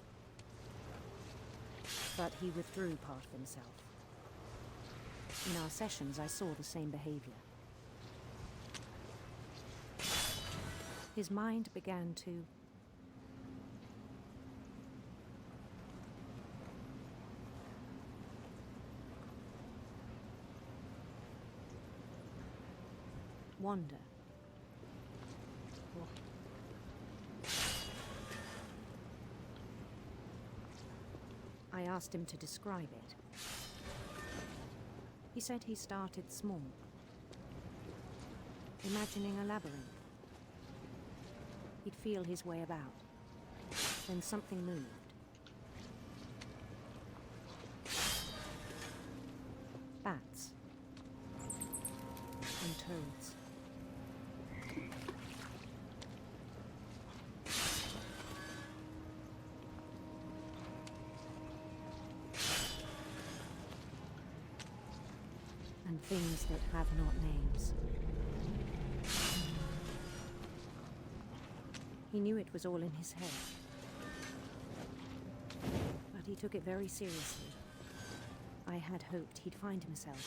but he withdrew part of himself. In our sessions, I saw the same behavior. His mind began to wander. I asked him to describe it. He said he started small, imagining a labyrinth. He'd feel his way about. Then something moved. Bats and toads. And things that have not names. He knew it was all in his head, but he took it very seriously. I had hoped he'd find himself.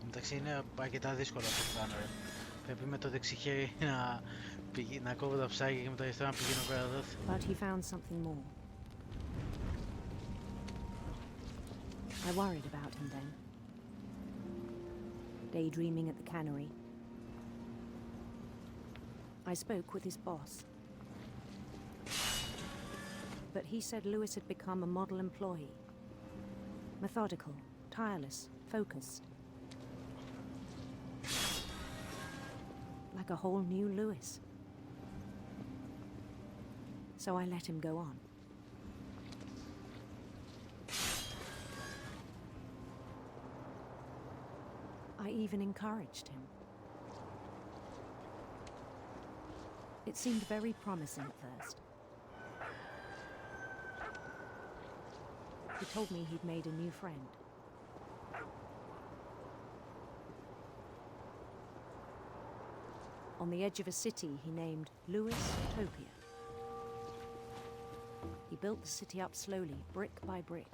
Εντάξει, είναι αρκετά δύσκολο αυτό που κάνω, Πρέπει με το δεξί χέρι να κόβω τα ψάρια και με το αριστερό να πηγαίνω πέρα εδώ. But he found something more. I worried about him then. Daydreaming at the cannery. I spoke with his boss. But he said Lewis had become a model employee. Methodical, tireless, focused. Like a whole new Lewis. So I let him go on. I even encouraged him. It seemed very promising at first. He told me he'd made a new friend. On the edge of a city he named Lewis Utopia. He built the city up slowly, brick by brick.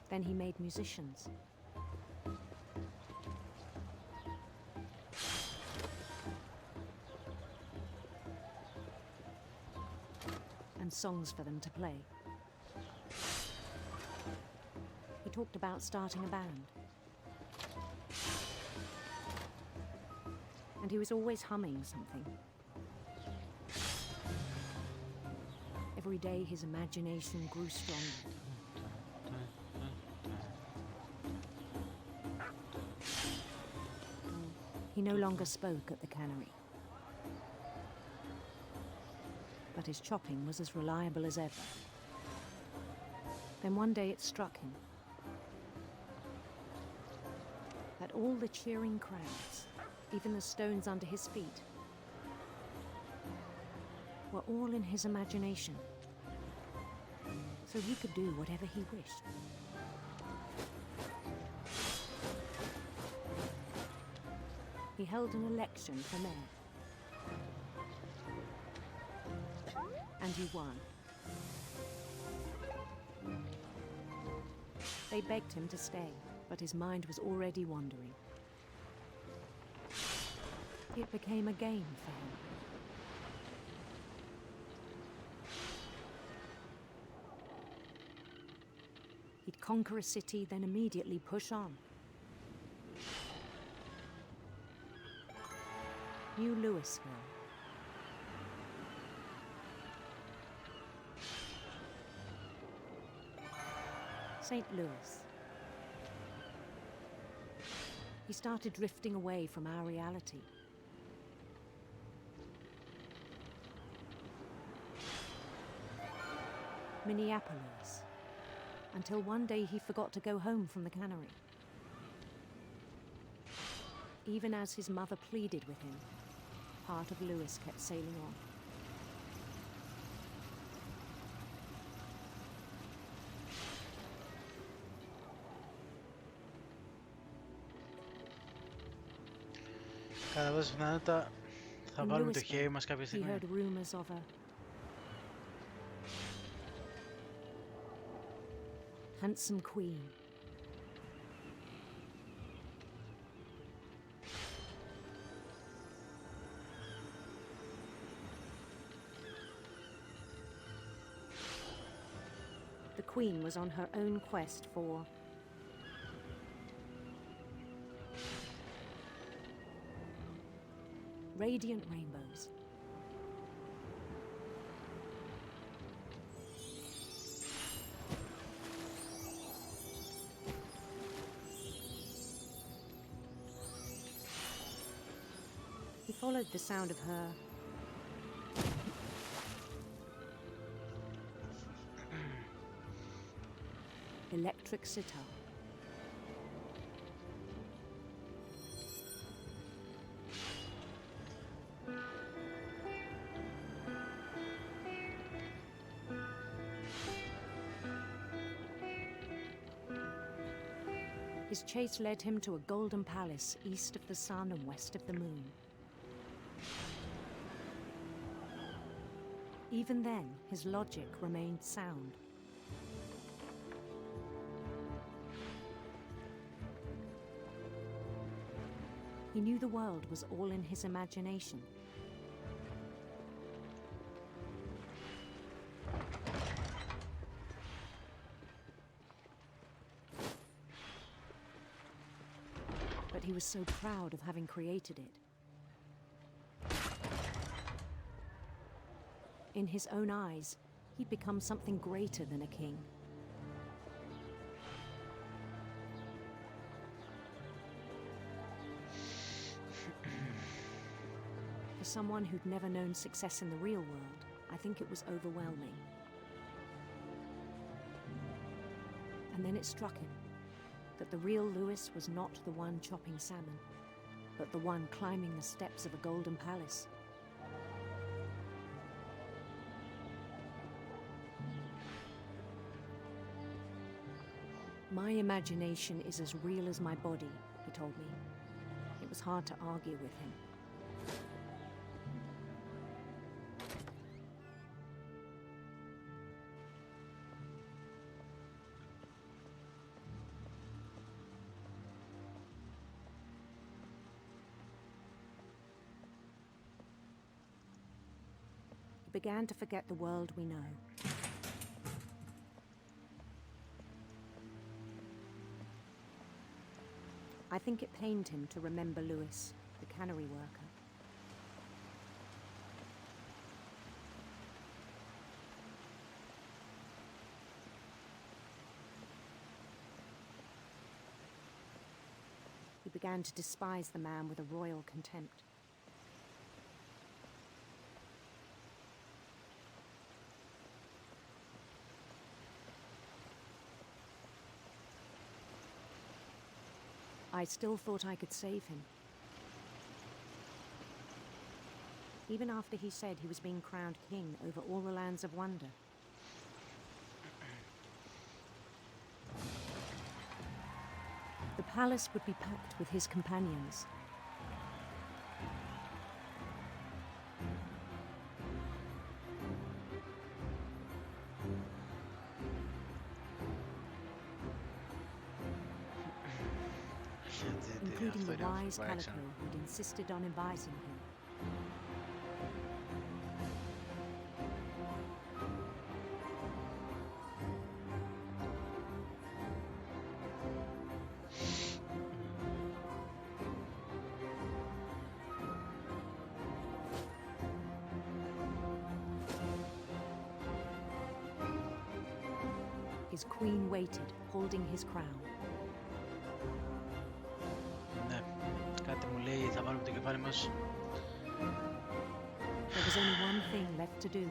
Then he made musicians. And songs for them to play. He talked about starting a band. And he was always humming something. Every day his imagination grew stronger. He no longer spoke at the cannery. But his chopping was as reliable as ever. Then one day it struck him that all the cheering crowds, even the stones under his feet, were all in his imagination, so he could do whatever he wished. He held an election for mayor. And he won. They begged him to stay, but his mind was already wandering. It became a game for him. He'd conquer a city, then immediately push on. New Louisville. St. Louis. He started drifting away from our reality. Minneapolis. Until one day he forgot to go home from the cannery. Even as his mother pleaded with him, part of Louis kept sailing on. Κατά βάση πιθανότητα θα βάλουμε το χέρι μας κάποια στιγμή. He heard rumors of a handsome queen. The queen was on her own quest for radiant rainbows. He followed the sound of her electric sitar. His chase led him to a golden palace east of the sun and west of the moon. Even then, his logic remained sound. He knew the world was all in his imagination. But he was so proud of having created it. In his own eyes, he'd become something greater than a king. For someone who'd never known success in the real world, I think it was overwhelming. And then it struck him. that the real Lewis was not the one chopping salmon, but the one climbing the steps of a golden palace. My imagination is as real as my body, he told me. It was hard to argue with him. He began to forget the world we know. I think it pained him to remember Lewis, the cannery worker. He began to despise the man with a royal contempt. I still thought I could save him. Even after he said he was being crowned king over all the lands of wonder. The palace would be packed with his companions. Including the wise Calico who'd insisted on advising him. His queen waited, holding his crown. Κάτι μου λέει θα βάλουμε το κεφάλι μας. There was only one thing left to do.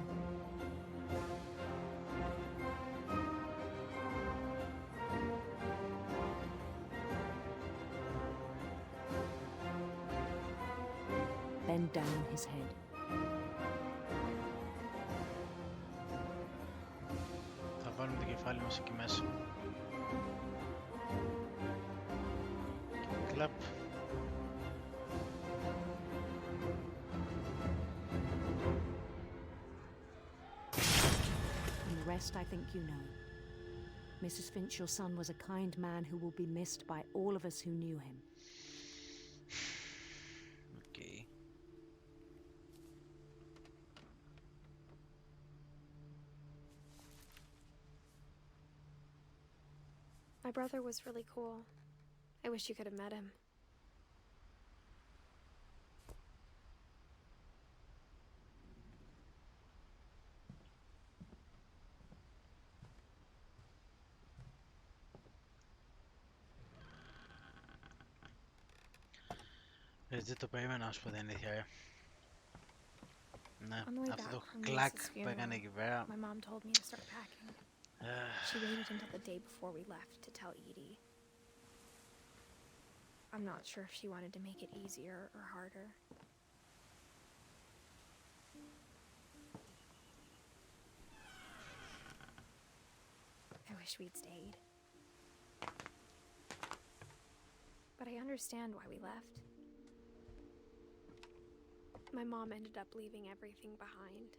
Bend down his head. Θα βάλουμε το κεφάλι μας εκεί μέσα. Κλαπ. I think you know. Mrs. Finch, your son was a kind man who will be missed by all of us who knew him. Okay. My brother was really cool. I wish you could have met him. Δεν το περίμενα να σου πω την αλήθεια, Ναι, αυτό το κλακ που έκανε εκεί πέρα. My mom told me to start packing. She waited until the day before we left to tell Edie. I'm not sure if she wanted to make it easier or harder. I wish we'd stayed. But I understand why we left. My mom ended up leaving everything behind.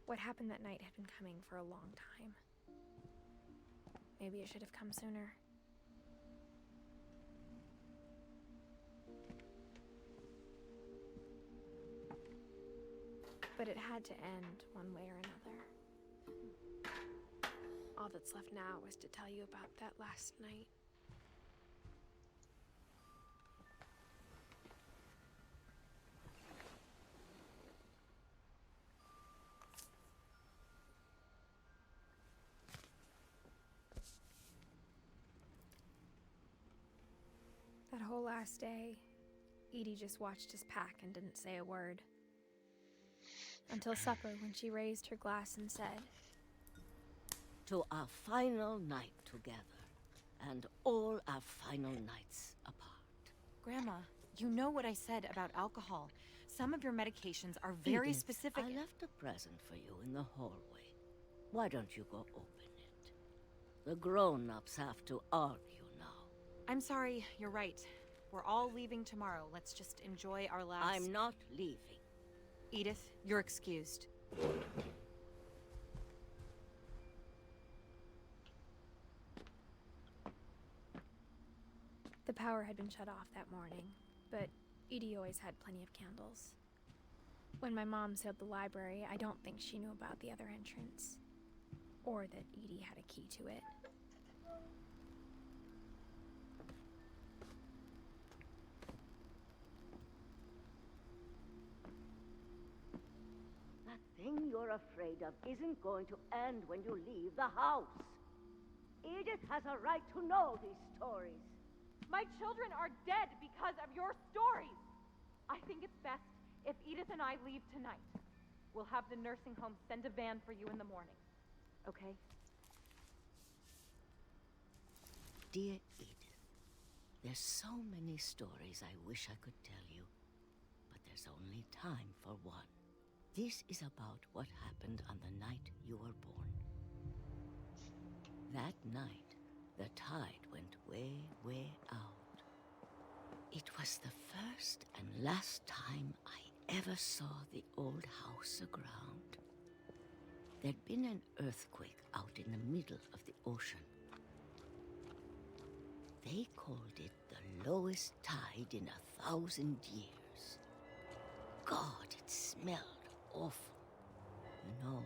What happened that night had been coming for a long time. Maybe it should have come sooner. But it had to end one way or another. All that's left now is to tell you about that last night. That whole last day, Edie just watched us pack and didn't say a word. Until supper, when she raised her glass and said, "To our final night together, and all our final nights apart." Grandma, you know what I said about alcohol. Some of your medications are very Edith, specific. I left a present for you in the hallway. Why don't you go open it? The grown-ups have to argue now. I'm sorry, you're right. We're all leaving tomorrow. Let's just enjoy our last... I'm not leaving. Edith, you're excused. The power had been shut off that morning, but Edie always had plenty of candles. When my mom sealed the library, I don't think she knew about the other entrance, or that Edie had a key to it. That thing you're afraid of isn't going to end when you leave the house. Edith has a right to know these stories. My children are dead because of your stories. I think it's best if Edith and I leave tonight. We'll have the nursing home send a van for you in the morning. Okay? Dear Edith, there's so many stories I wish I could tell you, but there's only time for one. This is about what happened on the night you were born. That night, the tide went way, way out. It was the first and last time I ever saw the old house aground. There'd been an earthquake out in the middle of the ocean. They called it the lowest tide in 1,000 years. God, it smelled awful. You know,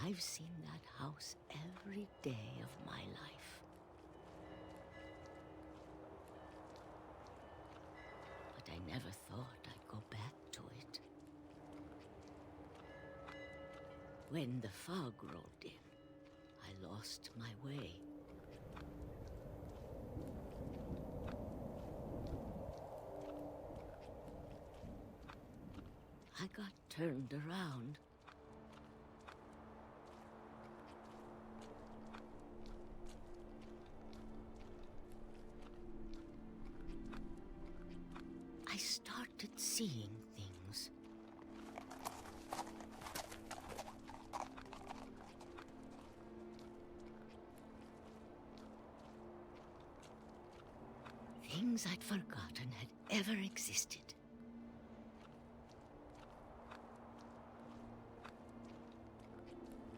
I've seen that house every day of my life. But I never thought I'd go back to it. When the fog rolled in, I lost my way. I got turned around. I started seeing things. Things I'd forgotten had ever existed.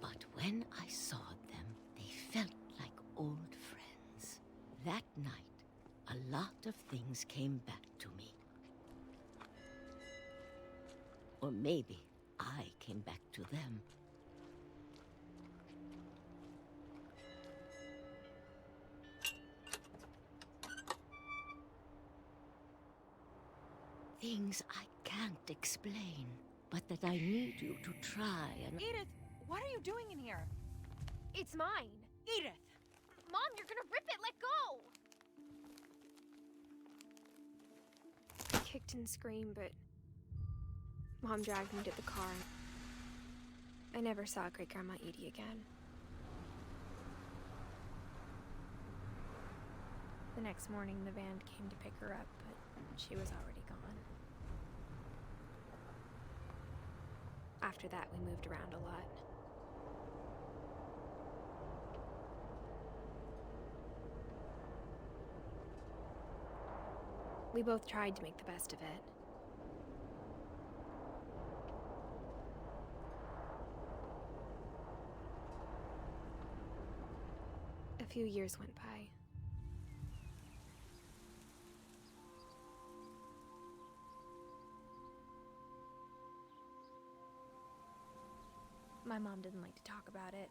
But when I saw them, they felt like old friends. That night, a lot of things came back to me. Or maybe I came back to them. Things I can't explain, but that I need you to try and... Edith, what are you doing in here? It's mine. Edith! Mom, you're gonna rip it! Let go! I kicked and screamed, but Mom dragged me to the car. I never saw Great-Grandma Edie again. The next morning, the van came to pick her up, but she was already gone. After that, we moved around a lot. We both tried to make the best of it. A few years went by. My mom didn't like to talk about it,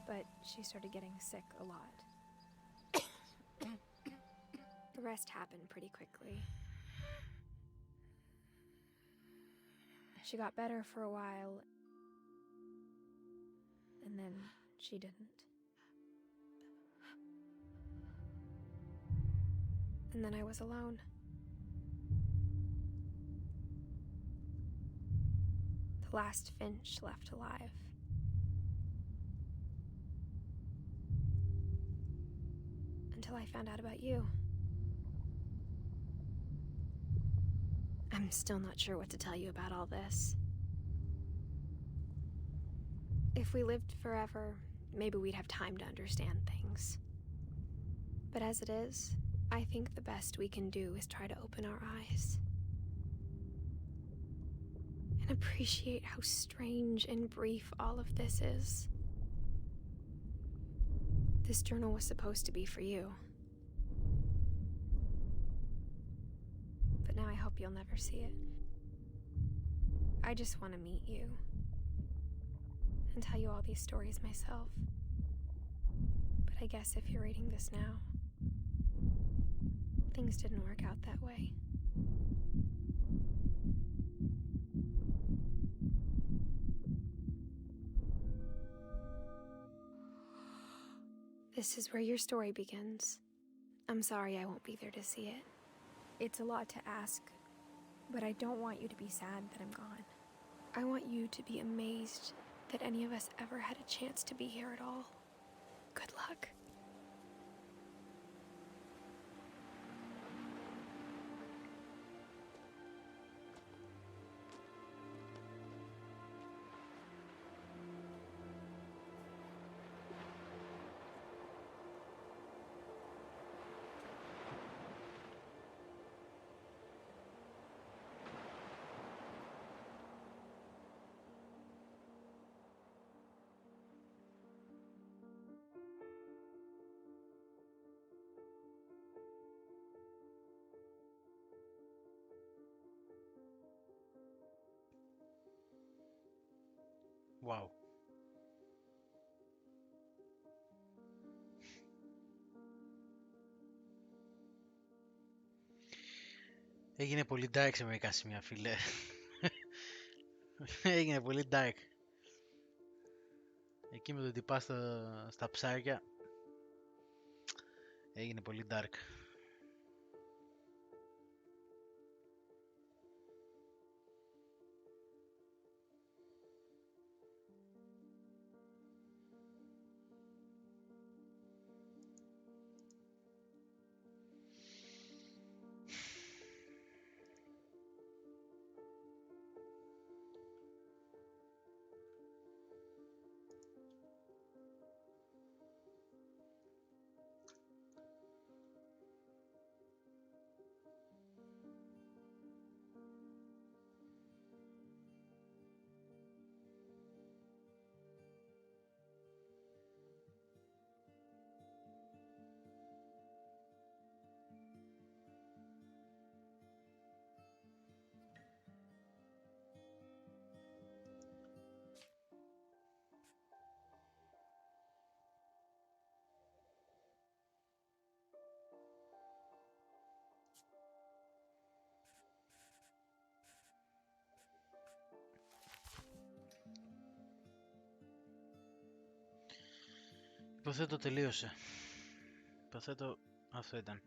but she started getting sick a lot. The rest happened pretty quickly. She got better for a while, and then she didn't. and then I was alone. The last Finch left alive. Until I found out about you. I'm still not sure what to tell you about all this. If we lived forever, maybe we'd have time to understand things. But as it is, I think the best we can do is try to open our eyes. And appreciate how strange and brief all of this is. This journal was supposed to be for you. But now I hope you'll never see it. I just want to meet you. And tell you all these stories myself. But I guess if you're reading this now, things didn't work out that way. This is where your story begins. I'm sorry I won't be there to see it. It's a lot to ask, but I don't want you to be sad that I'm gone. I want you to be amazed that any of us ever had a chance to be here at all. Good luck. Wow. Έγινε πολύ dark σε μερικά σημεία, φίλε. Έγινε πολύ dark. Εκεί με τον τυπά στα ψάρια. Έγινε πολύ dark. Υποθέτω τελείωσε. Υποθέτω αυτό ήταν.